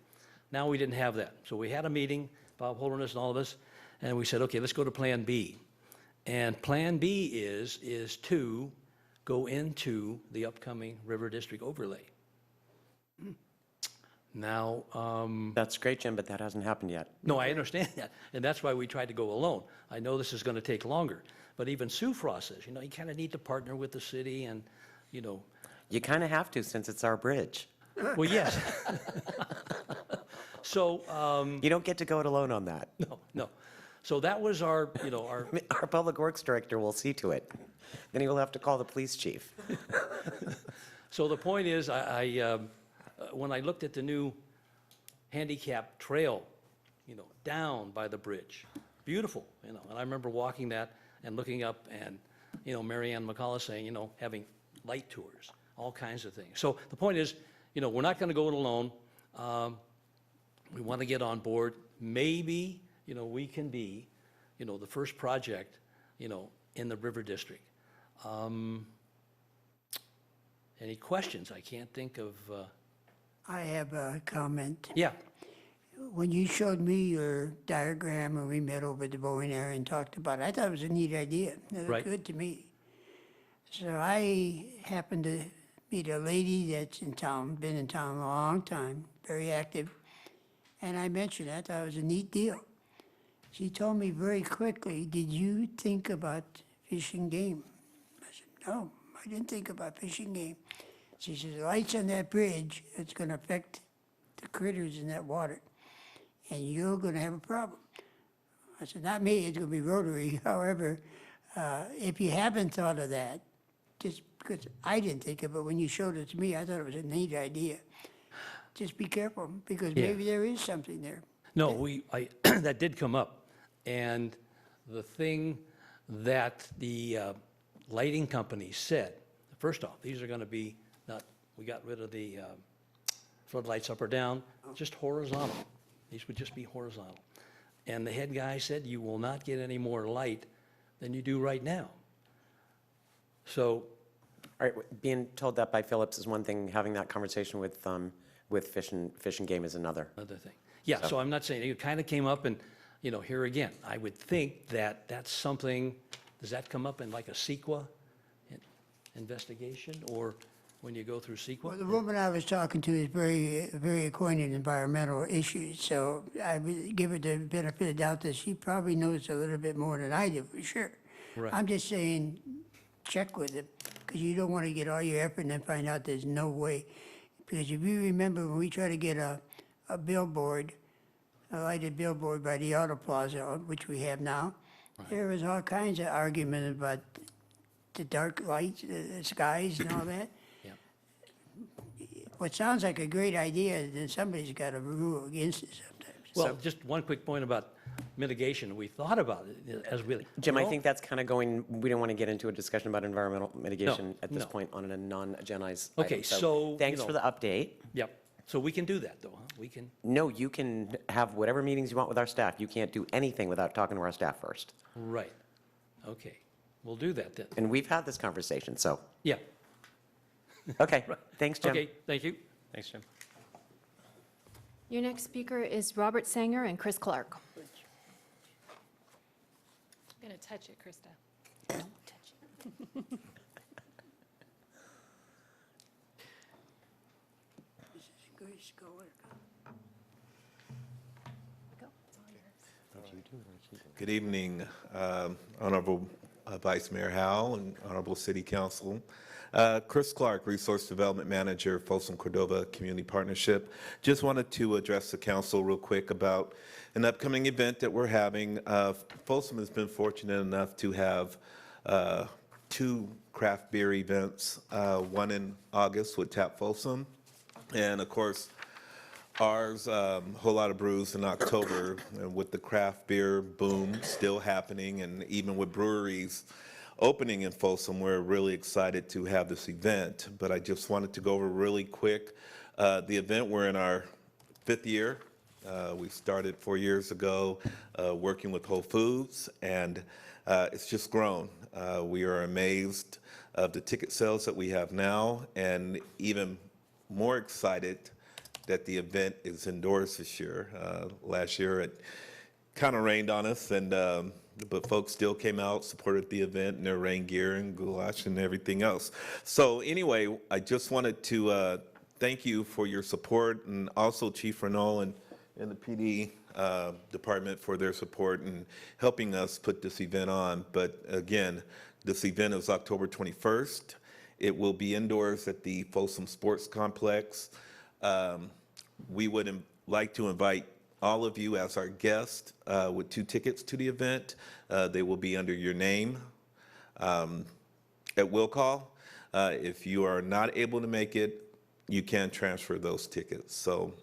Now we didn't have that. So we had a meeting, Bob Holderness and all of us, and we said, okay, let's go to Plan B. And Plan B is to go into the upcoming River District overlay. Now, That's great, Jim, but that hasn't happened yet. no, I understand that, and that's why we tried to go alone. I know this is going to take longer, but even Sue Frost says, you kind of need to partner with the city and, You kind of have to since it's our bridge. well, yes. So, You don't get to go it alone on that. no. So that was our, Our Public Works Director will see to it. Then he will have to call the police chief. So the point is, when I looked at the new handicap trail, down by the bridge, beautiful, and I remember walking that and looking up and, Mary Ann McCullough saying, having light tours, all kinds of things. So the point is, we're not going to go it alone. We want to get on board. Maybe, we can be, the first project, in the River District. Any questions? I can't think of, I have a comment. yeah, When you showed me your diagram and we met over at the Boeing area and talked about it, I thought it was a neat idea. It looked Right. good to me. So I happened to meet a lady that's in town, been in town a long time, very active, and I mentioned that. I thought it was a neat deal. She told me very quickly, "Did you think about Fish and Game?" I said, "No, I didn't think about Fish and Game." She says, "Lights on that bridge, it's gonna affect the critters in that water, and you're gonna have a problem." I said, "Not me, it's gonna be Rotary." However, if you haven't thought of that, just because I didn't think of it, when you showed it to me, I thought it was a neat idea. Just be careful, because Yeah. maybe there is something there. no, that did come up. And the thing that the lighting company said, first off, these are going to be we got rid of the floodlights up or down, just horizontal. These would just be horizontal. And the head guy said, you will not get any more light than you do right now. So, All right, being told that by Phillips is one thing, having that conversation with Fish and Game is another. another thing. Yeah, so I'm not saying, it kind of came up and, here again, I would think that that's something, does that come up in like a CEQA investigation, or when you go through CEQA? Well, the woman I was talking to is very acquainted in environmental issues, so I would give her the benefit of the doubt that she probably knows a little bit more than I do, for sure. Right. I'm just saying, check with it, because you don't want to get all your effort and then find out there's no way. Because if you remember, when we tried to get a billboard, a lighted billboard by the Auto Plaza, which we have now, there was all kinds of argument about the dark lights, the skies and all that. Yep. What sounds like a great idea, then somebody's got to rule against it sometimes. Well, just one quick point about mitigation. We thought about it as really. Jim, I think that's kind of going, we don't want to get into a discussion about environmental mitigation at this no. point on a non-agendized Okay, item. so, Thanks you for know- the update. Yep. So we can do that, though, huh? We can, No, you can have whatever meetings you want with our staff. You can't do anything without talking to our staff first. right. Okay. We'll do that then. And we've had this conversation, so, Yeah. okay. Thanks, Jim. Okay, thank you. Thanks, Jim. Your next speaker is Robert Sanger and Chris Clark. I'm going to touch it, Krista. Don't touch it. Good evening, Honorable Vice Mayor Howell and Honorable City Council. Chris Clark, Resource Development Manager, Folsom Cordova Community Partnership. Just wanted to address the council real quick about an upcoming event that we're having. Folsom has been fortunate enough to have 2 craft beer events, one in August with Tap Folsom, and of course, ours, Whole Lot of Brews in October, and with the craft beer boom still happening, and even with breweries opening in Folsom, we're really excited to have this event. But I just wanted to go over really quick. The event, we're in our 5th year. We started 4 years ago working with Whole Foods, and it's just grown. We are amazed of the ticket sales that we have now, and even more excited that the event is indoors this year. Last year it kind of rained on us, and but folks still came out, supported the event in their rain gear and goulash and everything else. So anyway, I just wanted to thank you for your support, and also Chief Renault and the PD department for their support and helping us put this event on. But again, this event is October 21st. It will be indoors at the Folsom Sports Complex. We would like to invite all of you as our guests with 2 tickets to the event. They will be under your name at will call. If you are not able to make it, you can transfer those tickets. So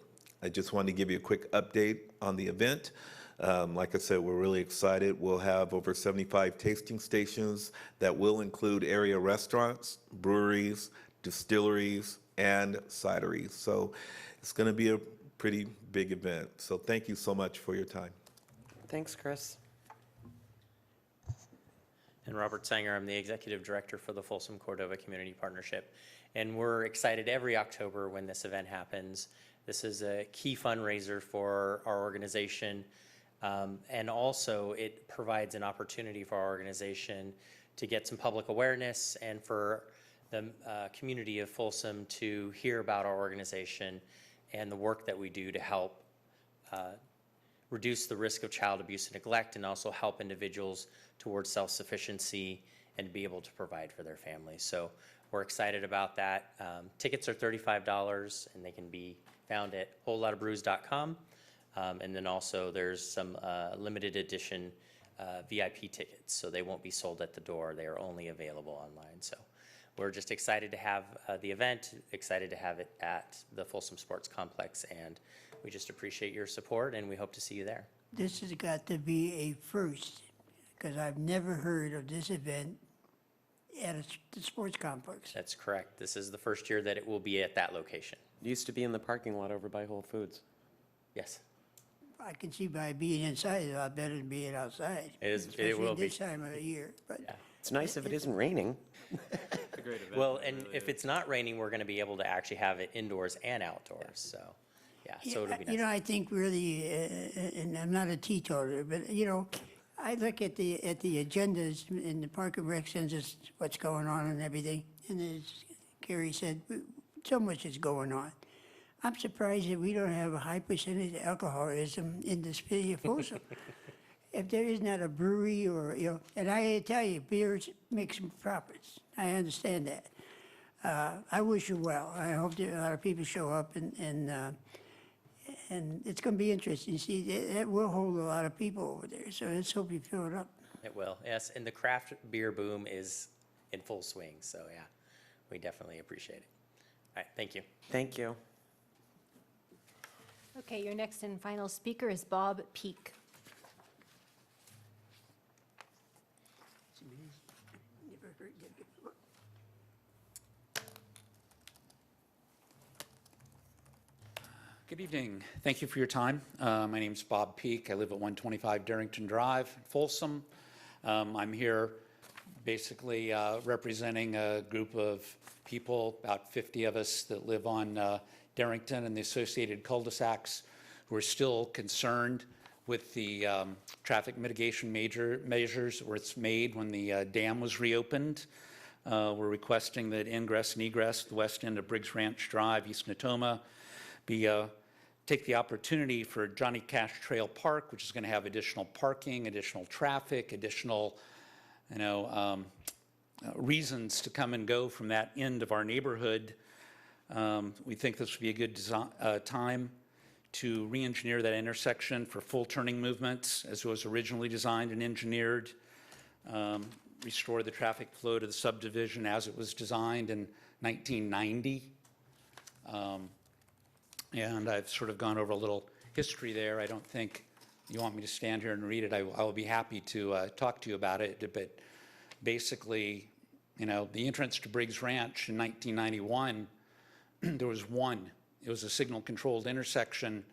I just wanted to give you a quick update on the event. Like I said, we're really excited. We'll have over 75 tasting stations that will include area restaurants, breweries, distilleries, and cideries. So it's going to be a pretty big event. So thank you so much for your time. Thanks, Chris. And Robert Sanger, I'm the Executive Director for the Folsom Cordova Community Partnership. And we're excited every October when this event happens. This is a key fundraiser for our organization. And also it provides an opportunity for our organization to get some public awareness and for the community of Folsom to hear about our organization and the work that we do to help reduce the risk of child abuse and neglect, and also help individuals towards self-sufficiency and be able to provide for their families. So we're excited about that. Tickets are $35, and they can be found at wholelotofbrews.com. And then also there's some limited edition VIP tickets, so they won't be sold at the door. They are only available online. So we're just excited to have the event, excited to have it at the Folsom Sports Complex, and we just appreciate your support, and we hope to see you there. This has got to be a first, because I've never heard of this event at the sports complex. That's correct. This is the first year that it will be at that location. It used to be in the parking lot over by Whole Foods. Yes. I can see by being inside a lot better than being outside. It is. Especially It will be. this time of the year. But Yeah. It's nice if it isn't raining. It's a great event. Well, and if it's not raining, we're going to be able to actually have it indoors and outdoors. So, yeah. So it'll be nice. You know, I think really, and I'm not a teetotaler, but you know, I look at the agendas in the Park and Rec sends us what's going on and everything, and as Carrie said, so much is going on. I'm surprised that we don't have a high percentage of alcoholism in the city of Folsom. If there is not a brewery or, you know, and I tell you, beers make some profits. I understand that. I wish you well. I hope that a lot of people show up, and it's going to be interesting. See, that will hold a lot of people over there, so let's hope you fill it up. It will, yes. And the craft beer boom is in full swing. So, yeah, we definitely appreciate it. All right. Thank you. Thank you. Okay, your next and final speaker is Bob Peak. Good evening. Thank you for your time. My name's Bob Peak. I live at 125 Darrington Drive, Folsom. I'm here basically representing a group of people, about 50 of us that live on Darrington and the associated cul-de-sacs, who are still concerned with the traffic mitigation measures that were made when the dam was reopened. We're requesting that ingress and egress, the west end of Briggs Ranch Drive, East Natoma, take the opportunity for Johnny Cash Trail Park, which is going to have additional parking, additional traffic, additional reasons to come and go from that end of our neighborhood. We think this would be a good time to re-engineer that intersection for full turning movements as it was originally designed and engineered, restore the traffic flow to the subdivision as it was designed in 1990. And I've sort of gone over a little history there. I don't think you want me to stand here and read it. I will be happy to talk to you about it. But basically, the entrance to Briggs Ranch in 1991, there was one. It was a signal-controlled intersection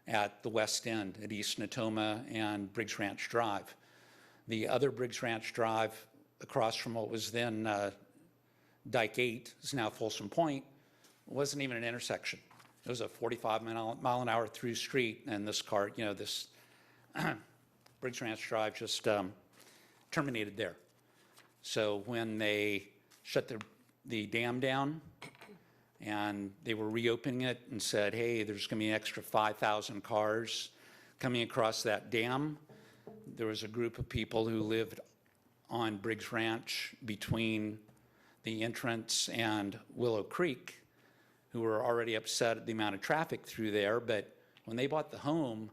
at the west end, at East Natoma and Briggs Ranch Drive. The other Briggs Ranch Drive, across from what was then Dyke 8, is now Folsom Point, wasn't even an intersection. It was a 45-mile-an-hour through street, and this car, this Briggs Ranch Drive just terminated there. So when they shut the dam down and they were reopening it and said, hey, there's going to be an extra 5,000 cars coming across that dam, there was a group of people who lived on Briggs Ranch between the entrance and Willow Creek who were already upset at the amount of traffic through there. But when they bought the home,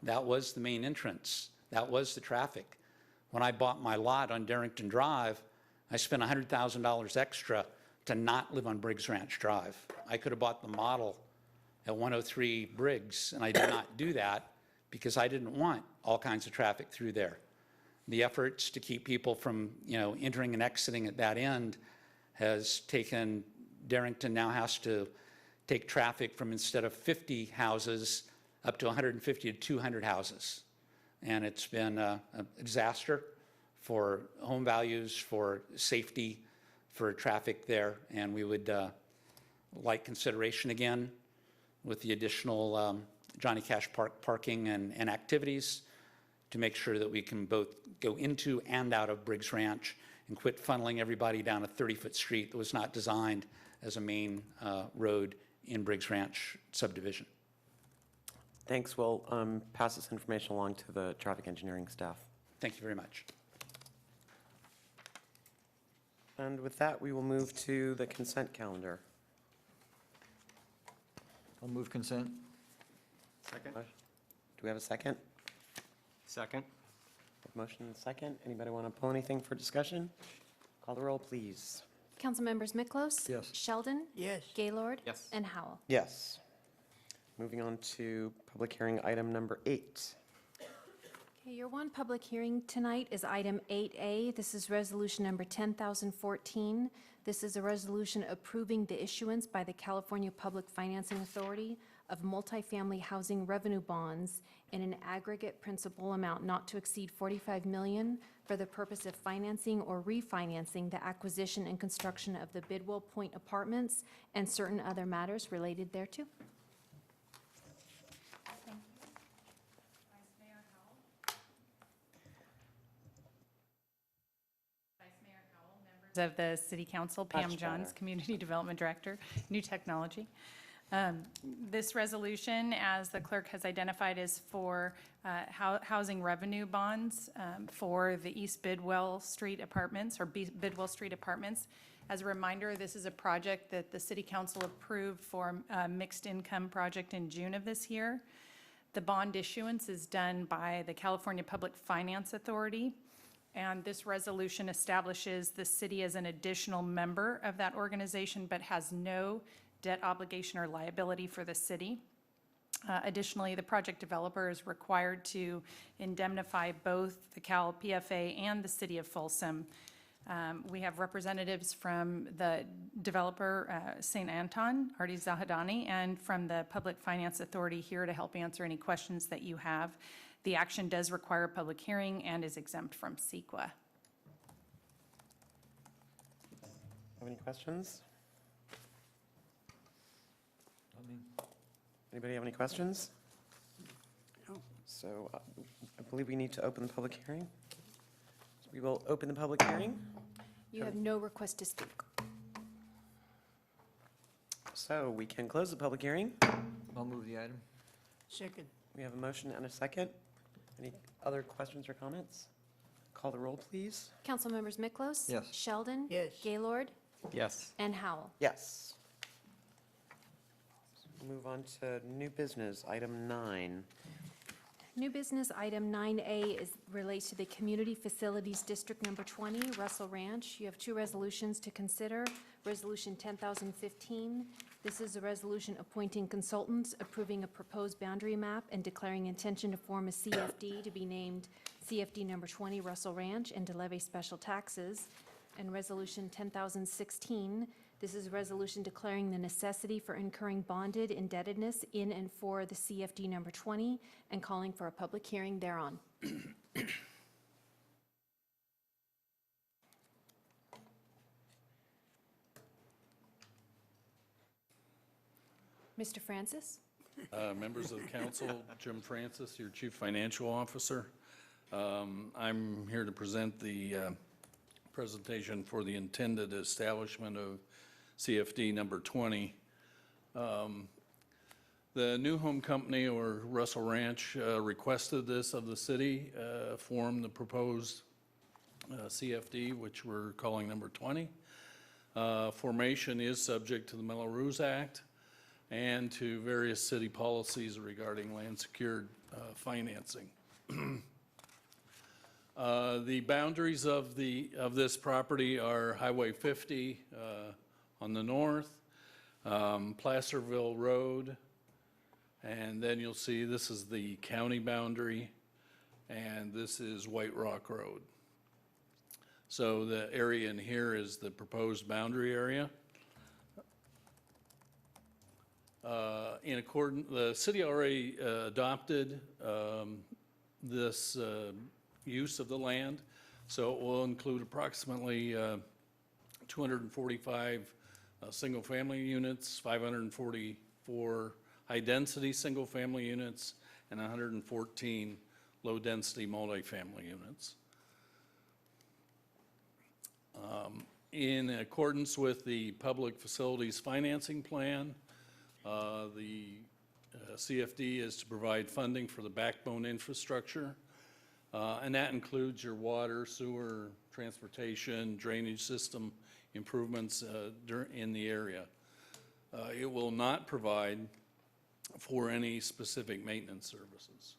that was the main entrance. That was the traffic. When I bought my lot on Darrington Drive, I spent $100,000 extra to not live on Briggs Ranch Drive. I could have bought the model at 103 Briggs, and I did not do that because I didn't want all kinds of traffic through there. The efforts to keep people from, entering and exiting at that end has taken, Darrington now has to take traffic from, instead of 50 houses, up to 150 to 200 houses. And it's been a disaster for home values, for safety, for traffic there. And we would like consideration again with the additional Johnny Cash Park parking and activities to make sure that we can both go into and out of Briggs Ranch and quit funneling everybody down a 30-foot street that was not designed as a main road in Briggs Ranch subdivision. Thanks. We'll pass this information along to the traffic engineering staff. Thank you very much. And with that, we will move to the consent calendar. I'll move consent. Second? Do we have a second? Second? Motion and a second. Anybody want to pull anything for discussion? Call the roll, please. Council members Miklos? Yes. Sheldon? Yes. Gaylord? Yes. And Howell? Yes. Moving on to public hearing item number 8. Okay, your one public hearing tonight is item 8A. This is resolution number 10,014. This is a resolution approving the issuance by the California Public Financing Authority of multifamily housing revenue bonds in an aggregate principal amount not to exceed $45 million for the purpose of financing or refinancing the acquisition and construction of the Bidwell Point Apartments and certain other matters related thereto. Of the City Council, Pam Much Johns, better. Community Development Director, New Technology. This resolution, as the clerk has identified, is for housing revenue bonds for the East Bidwell Street Apartments, or Bidwell Street Apartments. As a reminder, this is a project that the City Council approved for a mixed income project in June of this year. The bond issuance is done by the California Public Finance Authority. And this resolution establishes the city as an additional member of that organization, but has no debt obligation or liability for the city. Additionally, the project developer is required to indemnify both the Cal PFA and the city of Folsom. We have representatives from the developer, St. Anton, Artie Zahadani, and from the Public Finance Authority here to help answer any questions that you have. The action does require a public hearing and is exempt from CEQA. Have any questions? Anybody have any questions? No. So I believe we need to open the public hearing. So we will open the public hearing. You have no request to speak. So we can close the public hearing. I'll move the item. Second. We have a motion and a second. Any other questions or comments? Call the roll, please. Councilmembers Miklos? Yes. Sheldon? Yes. Gaylord? Yes. And Howell? Yes. Move on to new business, item 9. New business item 9A relates to the Community Facilities District Number 20, Russell Ranch. You have two resolutions to consider. Resolution 10,015. This is a resolution appointing consultants, approving a proposed boundary map, and declaring intention to form a CFD to be named CFD Number 20, Russell Ranch, and to levy special taxes. And Resolution 10,016. This is a resolution declaring the necessity for incurring bonded indebtedness in and for the CFD Number 20 and calling for a public hearing thereon. Mr. Francis? Members of the council, Jim Francis, your Chief Financial Officer. I'm here to present the presentation for the intended establishment of CFD number 20. The new home company, or Russell Ranch, requested this of the city, form the proposed CFD, which we're calling number 20. Formation is subject to the Melrose Act and to various city policies regarding land secured financing. The boundaries of this property are Highway 50 on the north, Placerville Road, and then you'll see this is the county boundary, and this is White Rock Road. So the area in here is the proposed boundary area. In accordance, the city already adopted this use of the land, so it will include approximately 245 single-family units, 544 high-density single-family units, and 114 low-density multifamily units. In accordance with the Public Facilities Financing Plan, the CFD is to provide funding for the backbone infrastructure, and that includes your water, sewer, transportation, drainage system improvements in the area. It will not provide for any specific maintenance services.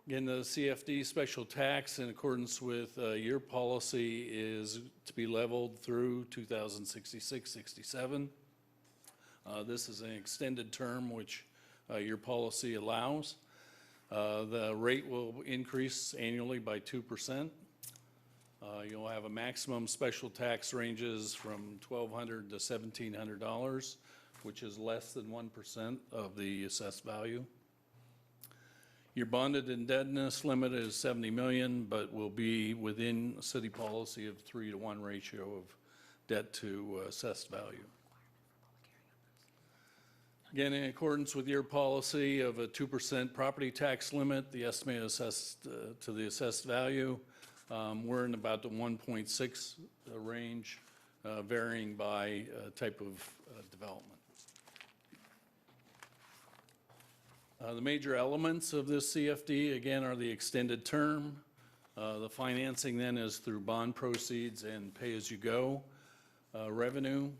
Again, the CFD special tax, in accordance with your policy, is to be leveled through 2066-67. This is an extended term which your policy allows. The rate will increase annually by 2%. You'll have a maximum special tax ranges from $1,200 to $1,700, which is less than 1% of the assessed value. Your bonded indebtedness limit is 70 million, but will be within a city policy of 3-to-1 ratio of debt to assessed value. Again, in accordance with your policy of a 2% property tax limit, the estimate assessed to the assessed value, we're in about the 1.6 range, varying by type of development. The major elements of this CFD, again, are the extended term. The financing then is through bond proceeds and pay-as-you-go revenue.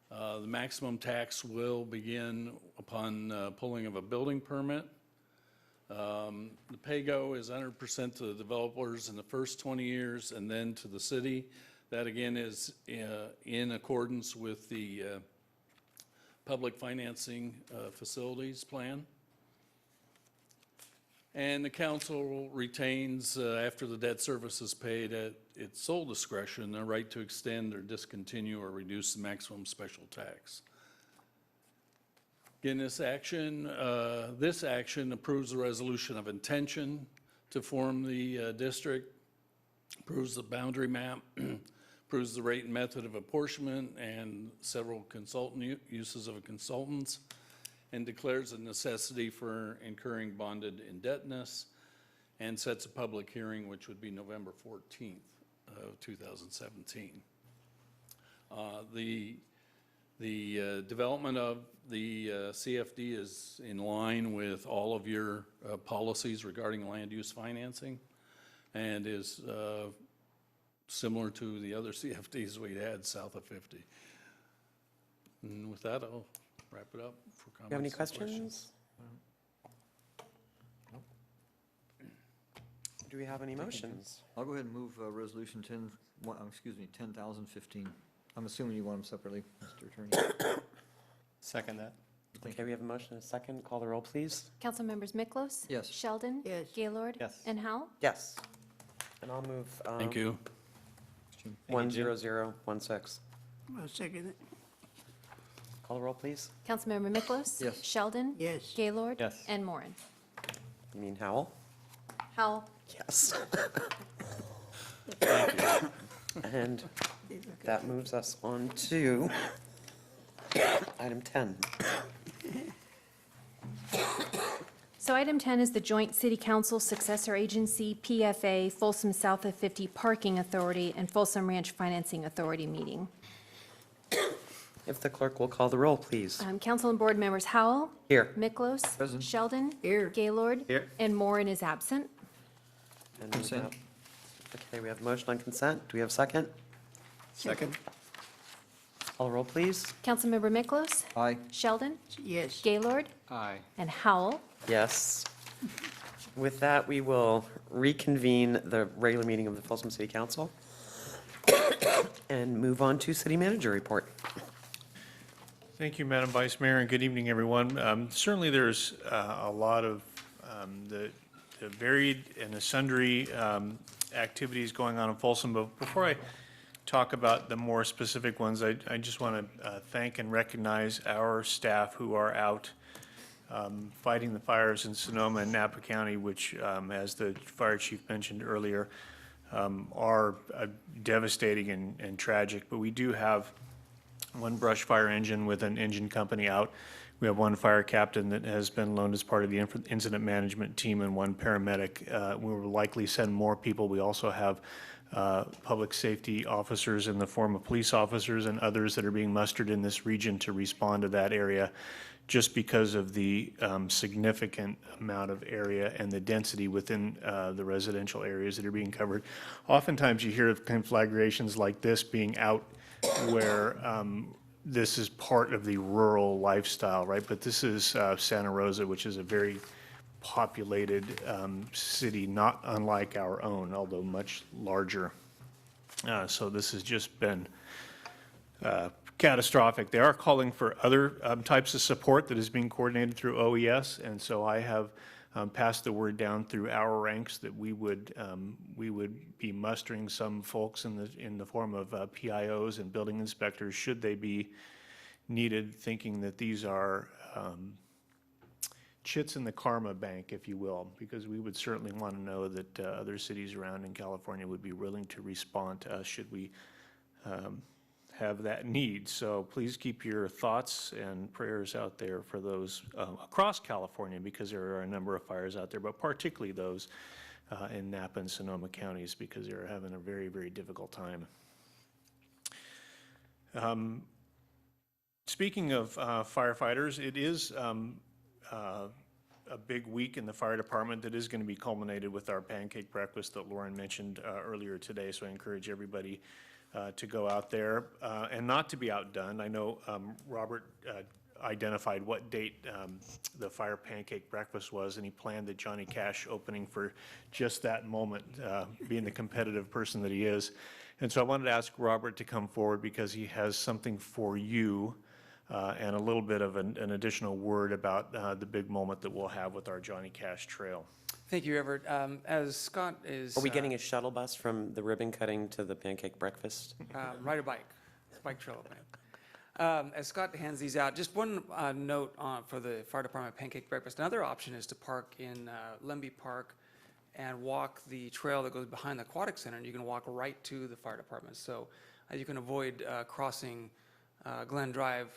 The maximum tax will begin upon pulling of a building permit. The pay-go is 100% to the developers in the first 20 years and then to the city. That again is in accordance with the public financing facilities plan. And the council retains, after the debt service is paid at its sole discretion, the right to extend or discontinue or reduce the maximum special tax. Again, this action approves the resolution of intention to form the district, approves the boundary map, approves the rate and method of apportionment and several consultant uses of consultants, and declares a necessity for incurring bonded indebtedness, and sets a public hearing, which would be November 14th of 2017. The development of the CFD is in line with all of your policies regarding land use financing. and is similar to the other CFDs we had south of 50. And with that, I'll wrap it up for comments. Do you have any and questions? Do we have any motions? I'll go ahead and move resolution 10,015. I'm assuming you want them separately, Mr. Attorney. Second that. Okay, we have a motion and a second. Call the roll, please. Councilmembers Miklos? Yes. Sheldon? Yes. Gaylord? Yes. And Howell? Yes. And I'll move. Thank you. 10016. I'll second it. Call the roll, please. Councilmember Miklos? Yes. Sheldon? Yes. Gaylord? Yes. And Moran? You mean Howell? Howell? Yes. And that moves us on to item 10. So item 10 is the Joint City Council Successor Agency, PFA, Folsom South of 50 Parking Authority, and Folsom Ranch Financing Authority meeting. If the clerk will call the roll, please. Council and board members Howell? Here. Miklos? Present. Sheldon? Here. Gaylord? Here. And Moran is absent. And Consent. Okay, we have a motion on consent. Do we have a second? Second. Call the roll, please. Councilmember Miklos? Aye. Sheldon? Yes. Gaylord? Aye. And Howell? Yes. With that, we will reconvene the regular meeting of the Folsom City Council and move on to city manager report. Thank you, Madam Vice Mayor, and good evening, everyone. Certainly, there's a lot of the varied and the sundry activities going on in Folsom, but before I talk about the more specific ones, I just want to thank and recognize our staff who are out fighting the fires in Sonoma and Napa County, which, as the fire chief mentioned earlier, are devastating and tragic. But we do have one brush fire engine with an engine company out. We have one fire captain that has been loaned as part of the incident management team and one paramedic. We will likely send more people. We also have public safety officers in the form of police officers and others that are being mustered in this region to respond to that area, just because of the significant amount of area and the density within the residential areas that are being covered. Oftentimes you hear of conflagrations like this being out where this is part of the rural lifestyle, right? But this is Santa Rosa, which is a very populated city, not unlike our own, although much larger. So this has just been catastrophic. They are calling for other types of support that is being coordinated through OES, and so I have passed the word down through our ranks that we would be mustering some folks in the form of PIOs and building inspectors should they be needed, thinking that these are chits in the karma bank, if you will, because we would certainly want to know that other cities around in California would be willing to respond to us should we have that need. So please keep your thoughts and prayers out there for those across California, because there are a number of fires out there, but particularly those in Napa and Sonoma counties, because they're having a very, very difficult time. Speaking of firefighters, it is a big week in the fire department that is going to be culminated with our pancake breakfast that Lauren mentioned earlier today, so I encourage everybody to go out there and not to be outdone. I know Robert identified what date the fire pancake breakfast was, and he planned the Johnny Cash opening for just that moment, being the competitive person that he is. And so I wanted to ask Robert to come forward because he has something for you and a little bit of an additional word about the big moment that we'll have with our Johnny Cash Trail. Thank you, Everett. As Scott is... Are we getting a shuttle bus from the ribbon cutting to the pancake breakfast? Ride a bike trail event. As Scott hands these out, just one note for the fire department pancake breakfast. Another option is to park in Lemby Park and walk the trail that goes behind the aquatic center, and you can walk right to the fire department. So you can avoid crossing Glen Drive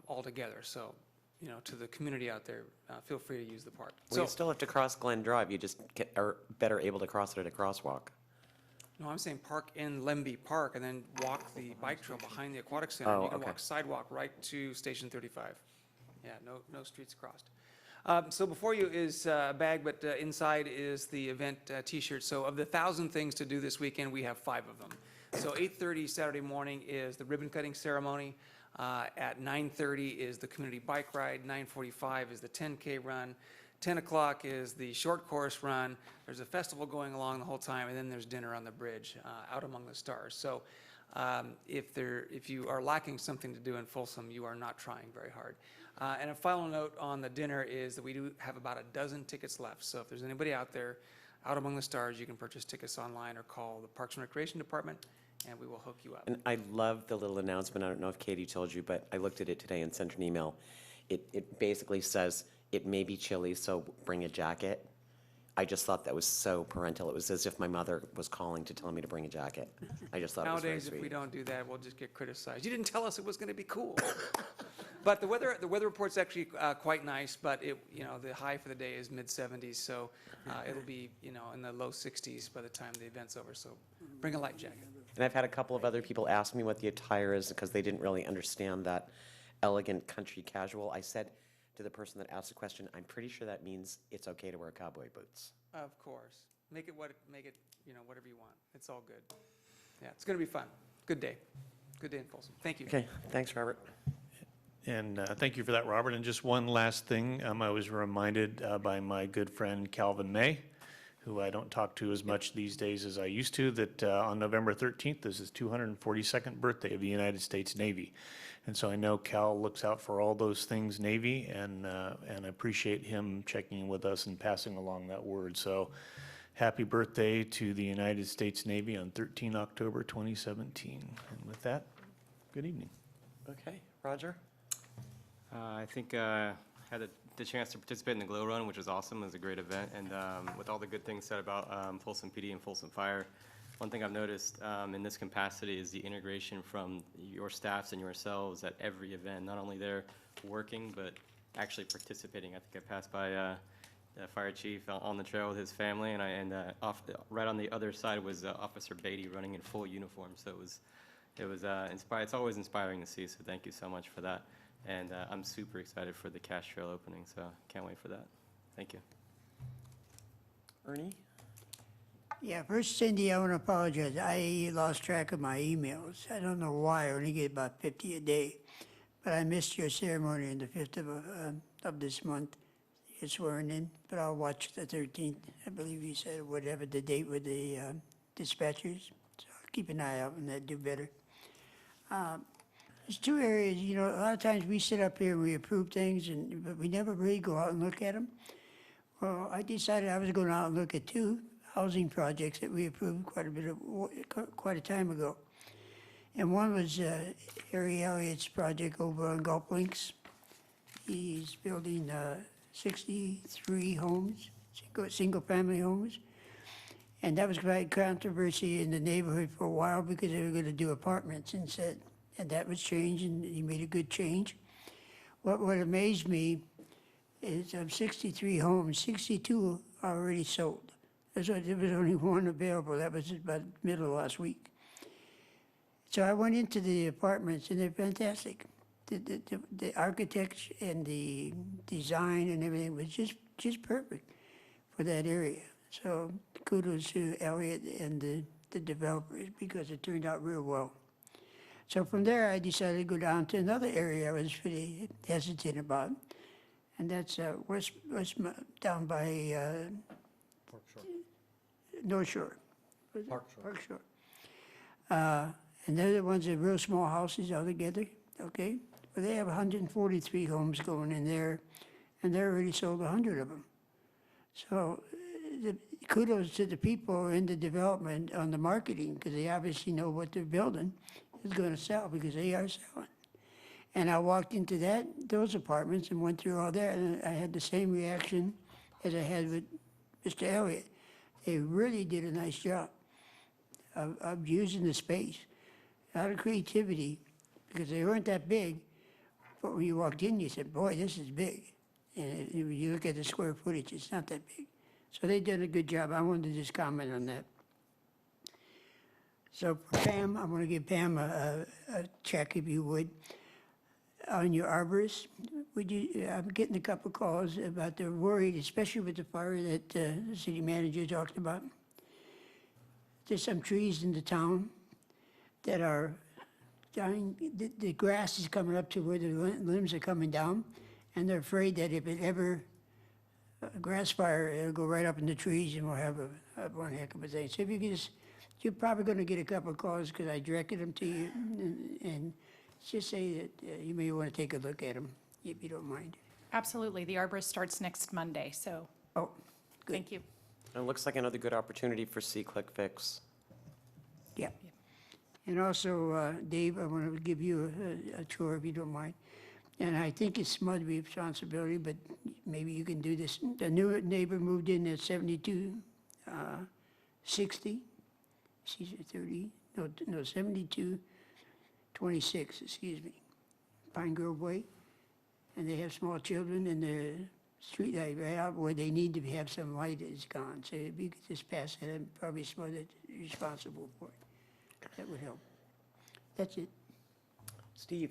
altogether. So, you know, to the community out there, feel free to use the park. Well, you still have to cross Glen Drive. You just are better able to cross it at a crosswalk. No, I'm saying park in Lemby Park and then walk the bike trail behind the aquatic center. Oh, You can okay. walk sidewalk right to Station 35. Yeah, no streets crossed. So before you is a bag, but inside is the event T-shirt. So of the 1,000 things to do this weekend, we have 5 of them. So 8:30 Saturday morning is the ribbon cutting ceremony. At 9:30 is the community bike ride. 9:45 is the 10K run. 10 o'clock is the short course run. There's a festival going along the whole time, and then there's dinner on the bridge out among the stars. So if you are lacking something to do in Folsom, you are not trying very hard. And a final note on the dinner is that we do have about a dozen tickets left. So if there's anybody out there, out among the stars, you can purchase tickets online or call the Parks and Recreation Department, and we will hook you up. And I love the little announcement. I don't know if Katie told you, but I looked at it today and sent an email. It basically says, it may be chilly, so bring a jacket. I just thought that was so parental. It was as if my mother was calling to tell me to bring a jacket. I just thought it was very Nowadays, if we sweet. don't do that, we'll just get criticized. You didn't tell us it was going to be cool. But the weather report's actually quite nice, but the high for the day is mid-70s, so it'll be, in the low 60s by the time the event's over, so bring a light jacket. And I've had a couple of other people ask me what the attire is because they didn't really understand that elegant country casual. I said to the person that asked the question, I'm pretty sure that means it's okay to wear cowboy boots. Of course. Make it whatever you want. It's all good. Yeah, it's going to be fun. Good day. Good day in Folsom. Thank you. Okay, thanks, Robert. And thank you for that, Robert. And just one last thing, I was reminded by my good friend Calvin May, who I don't talk to as much these days as I used to, that on November 13th is his 242nd birthday of the United States Navy. And so I know Cal looks out for all those things Navy, and I appreciate him checking in with us and passing along that word. So happy birthday to the United States Navy on 13 October 2017. And with that, good evening. Okay, Roger? I think I had the chance to participate in the Glow Run, which was awesome. It was a great event. And with all the good things said about Folsom PD and Folsom Fire, one thing I've noticed in this capacity is the integration from your staffs and yourselves at every event, not only there working, but actually participating. I think I passed by the fire chief on the trail with his family, and right on the other side was Officer Beatty running in full uniform. So it was inspiring. It's always inspiring to see, so thank you so much for that. And I'm super excited for the cash trail opening, so can't wait for that. Thank you. Ernie? Yeah, first, Cindy, I want to apologize. I lost track of my emails. I don't know why. I only get about 50 a day. But I missed your ceremony on the 5th of this month. You're swearing in, but I'll watch the 13th. I believe you said whatever the date with the dispatchers. So I'll keep an eye out on that, do better. There's 2 areas, a lot of times we sit up here and we approve things, but we never really go out and look at them. Well, I decided I was going out and look at 2 housing projects that we approved quite a time ago. And one was Harry Elliott's project over on Gulf Links. He's building 63 homes, single-family homes. And that was quite controversy in the neighborhood for a while because they were going to do apartments instead. And that was changed, and he made a good change. What amazed me is of 63 homes, 62 are already sold. There was only 1 available. That was about middle of last week. So I went into the apartments, and they're fantastic. The architecture and the design and everything was just perfect for that area. So kudos to Elliott and the developers because it turned out real well. So from there, I decided to go down to another area I was pretty hesitant about, and that's west down by North Shore. Park Shore. And they're the ones that are real small houses altogether, okay? Well, they have 143 homes going in there, and they already sold 100 of them. So kudos to the people in the development on the marketing, because they obviously know what they're building is going to sell, because they are selling. And I walked into those apartments and went through all that, and I had the same reaction as I had with Mr. Elliott. They really did a nice job of using the space. A lot of creativity, because they weren't that big, but when you walked in, you said, boy, this is big. And when you look at the square footage, it's not that big. So they did a good job. I wanted to just comment on that. So for Pam, I'm going to give Pam a check, if you would. on your arborists, would you, I'm getting a couple calls about they're worried, especially with the fire that the city manager talked about. There's some trees in the town that are dying, the grass is coming up to where the limbs are coming down, and they're afraid that if it ever, a grass fire, it'll go right up in the trees and we'll have one heck of a thing. So if you could just, you're probably gonna get a couple of calls because I directed them to you, and just say that you may want to take a look at them, if you don't mind. Absolutely. The arborist starts next Monday, so Oh, good. thank you. And it looks like another good opportunity for See-Click Fix. Yeah. And also, Dave, I want to give you a tour if you don't mind. And I think it's Smudby's responsibility, but maybe you can do this. The new neighbor moved in at 7260. She's at 30, no, 7226, excuse me. Pine Grove Way. And they have small children, and the street light right out where they need to have some light is gone. So if you could just pass that, and probably Smud is responsible for it. That would help. That's it. Steve?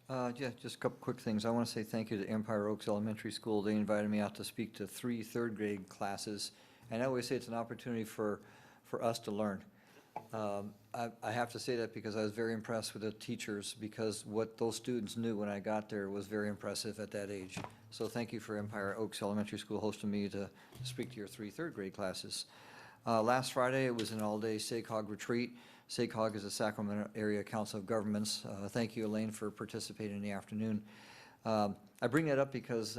Yeah, just a couple quick things. I want to say thank you to Empire Oaks Elementary School. They invited me out to speak to 3 third-grade classes, and I always say it's an opportunity for us to learn. I have to say that because I was very impressed with the teachers, because what those students knew when I got there was very impressive at that age. So thank you for Empire Oaks Elementary School hosting me to speak to your 3 third-grade classes. Last Friday, it was an all-day SACOG retreat. SACOG is the Sacramento Area Council of Governments. Thank you, Elaine, for participating in the afternoon. I bring that up because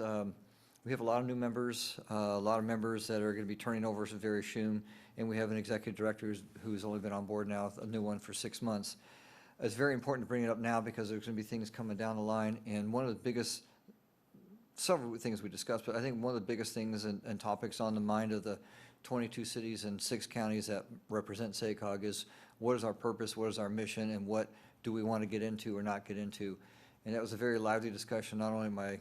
we have a lot of new members, a lot of members that are going to be turning over very soon, and we have an executive director who's only been on board now, a new one for 6 months. It's very important to bring it up now because there's going to be things coming down the line, and one of the biggest, several things we discussed, but I think one of the biggest things and topics on the mind of the 22 cities and 6 counties that represent SACOG is what is our purpose, what is our mission, and what do we want to get into or not get into. And that was a very lively discussion, not only my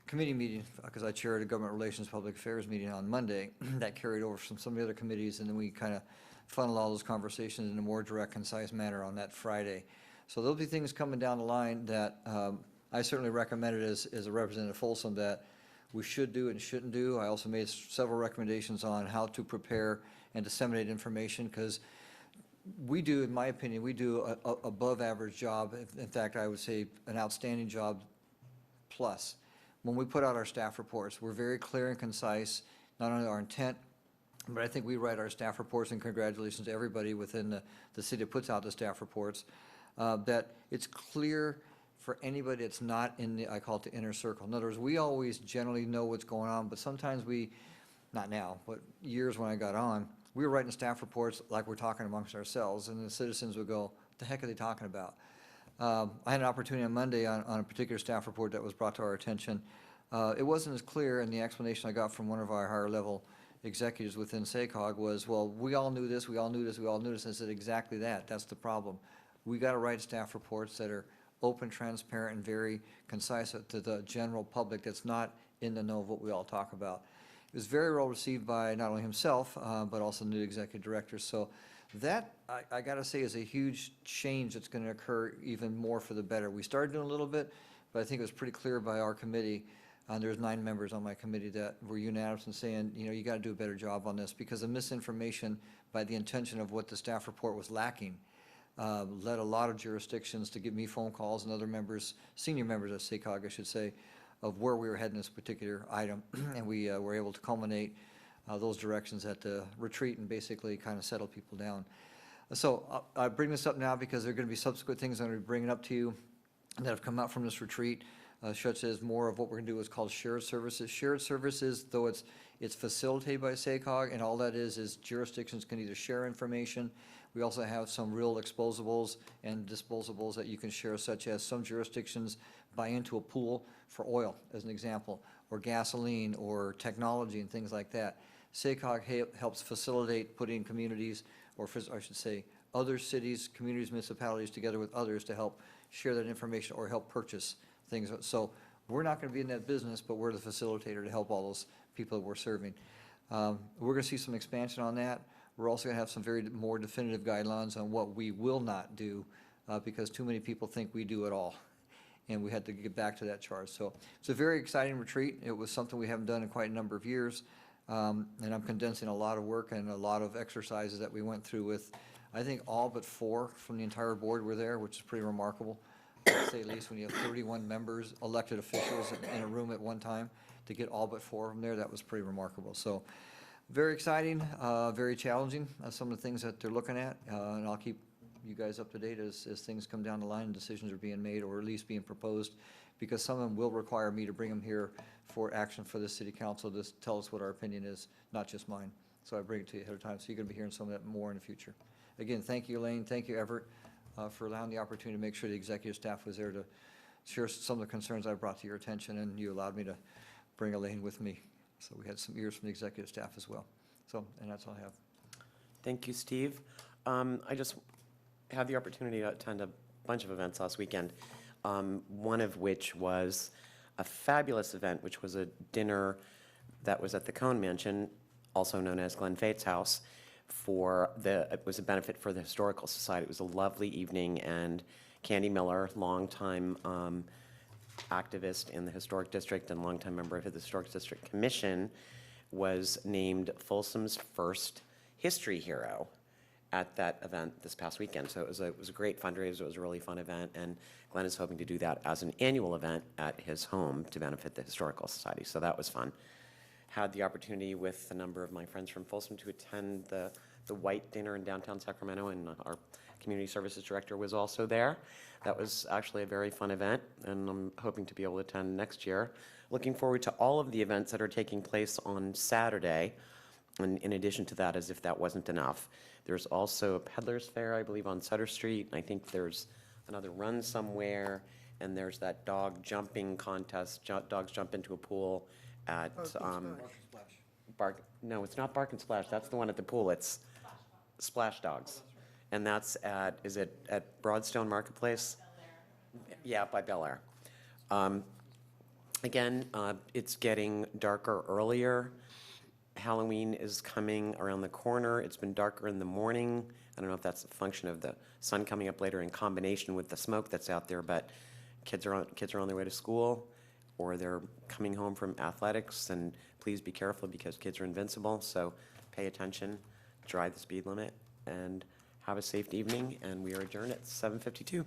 committee meeting, because I chaired a government relations public affairs meeting on Monday that carried over from some of the other committees, and then we kind of funneled all those conversations in a more direct, concise manner on that Friday. So there'll be things coming down the line that I certainly recommended as a representative of Folsom that we should do and shouldn't do. I also made several recommendations on how to prepare and disseminate information, because we do, in my opinion, we do a above average job. In fact, I would say an outstanding job plus. When we put out our staff reports, we're very clear and concise, not only our intent, but I think we write our staff reports, and congratulations to everybody within the city that puts out the staff reports, that it's clear for anybody that's not in the, I call it the inner circle. In other words, we always generally know what's going on, but sometimes we, not now, but years when I got on, we were writing staff reports like we're talking amongst ourselves, and the citizens would go, what the heck are they talking about? I had an opportunity on Monday on a particular staff report that was brought to our attention. It wasn't as clear, and the explanation I got from one of our higher level executives within SACOG was, well, we all knew this, we all knew this, we all knew this. I said, exactly that. That's the problem. We got to write staff reports that are open, transparent, and very concise to the general public that's not in the know of what we all talk about. It was very well received by not only himself, but also new executive directors. So that, I got to say, is a huge change that's going to occur even more for the better. We started doing a little bit, but I think it was pretty clear by our committee, there's 9 members on my committee that were unanimous in saying, you know, you got to do a better job on this, because the misinformation by the intention of what the staff report was lacking led a lot of jurisdictions to give me phone calls and other members, senior members of SACOG, I should say, of where we were heading this particular item, and we were able to culminate those directions at the retreat and basically kind of settle people down. So I bring this up now because there are going to be subsequent things I'm going to be bringing up to you that have come out from this retreat, such as more of what we're going to do is called shared services. Shared services, though it's facilitated by SACOG, and all that is jurisdictions can either share information. We also have some real exposables and disposables that you can share, such as some jurisdictions buy into a pool for oil, as an example, or gasoline, or technology, and things like that. SACOG helps facilitate putting communities, or I should say, other cities, communities, municipalities together with others to help share that information or help purchase things. So we're not going to be in that business, but we're the facilitator to help all those people that we're serving. We're going to see some expansion on that. We're also going to have some more definitive guidelines on what we will not do, because too many people think we do it all. and we had to get back to that charge. So it's a very exciting retreat. It was something we haven't done in quite a number of years, and I'm condensing a lot of work and a lot of exercises that we went through with, I think, all but 4 from the entire board were there, which is pretty remarkable, to say at least, when you have 31 members, elected officials in a room at one time, to get all but 4 of them there, that was pretty remarkable. So very exciting, very challenging, some of the things that they're looking at, and I'll keep you guys up to date as things come down the line and decisions are being made, or at least being proposed, because some of them will require me to bring them here for action for the city council to tell us what our opinion is, not just mine. So I bring it to you ahead of time, so you're going to be hearing some of that more in the future. Again, thank you, Elaine, thank you, Everett, for allowing the opportunity to make sure the executive staff was there to share some of the concerns I brought to your attention, and you allowed me to bring Elaine with me. So we had some ears from the executive staff as well. So, and that's all I have. Thank you, Steve. I just had the opportunity to attend a bunch of events last weekend, one of which was a fabulous event, which was a dinner that was at the Cohn Mansion, also known as Glenn Fate's house, it was a benefit for the Historical Society. It was a lovely evening, and Candy Miller, longtime activist in the Historic District and longtime member of the Historic District Commission, was named Folsom's first history hero at that event this past weekend. So it was a great fundraiser. It was a really fun event, and Glenn is hoping to do that as an annual event at his home to benefit the Historical Society. So that was fun. Had the opportunity with a number of my friends from Folsom to attend the White Dinner in downtown Sacramento, and our Community Services Director was also there. That was actually a very fun event, and I'm hoping to be able to attend next year. Looking forward to all of the events that are taking place on Saturday. And in addition to that, as if that wasn't enough, there's also a peddler's fair, I believe, on Sutter Street. I think there's another run somewhere, and there's that dog jumping contest. Dogs jump into a pool at no, it's not Bark and Splash. That's the one at the pool. It's Splash Dogs, and that's is it at Broadstone Marketplace? Yeah, by Bel Air. Again, it's getting darker earlier. Halloween is coming around the corner. It's been darker in the morning. I don't know if that's a function of the sun coming up later in combination with the smoke that's out there, but kids are on their way to school, or they're coming home from athletics, and please be careful because kids are invincible, so pay attention, drive the speed limit, and have a safe evening, and we are adjourned at 7:52.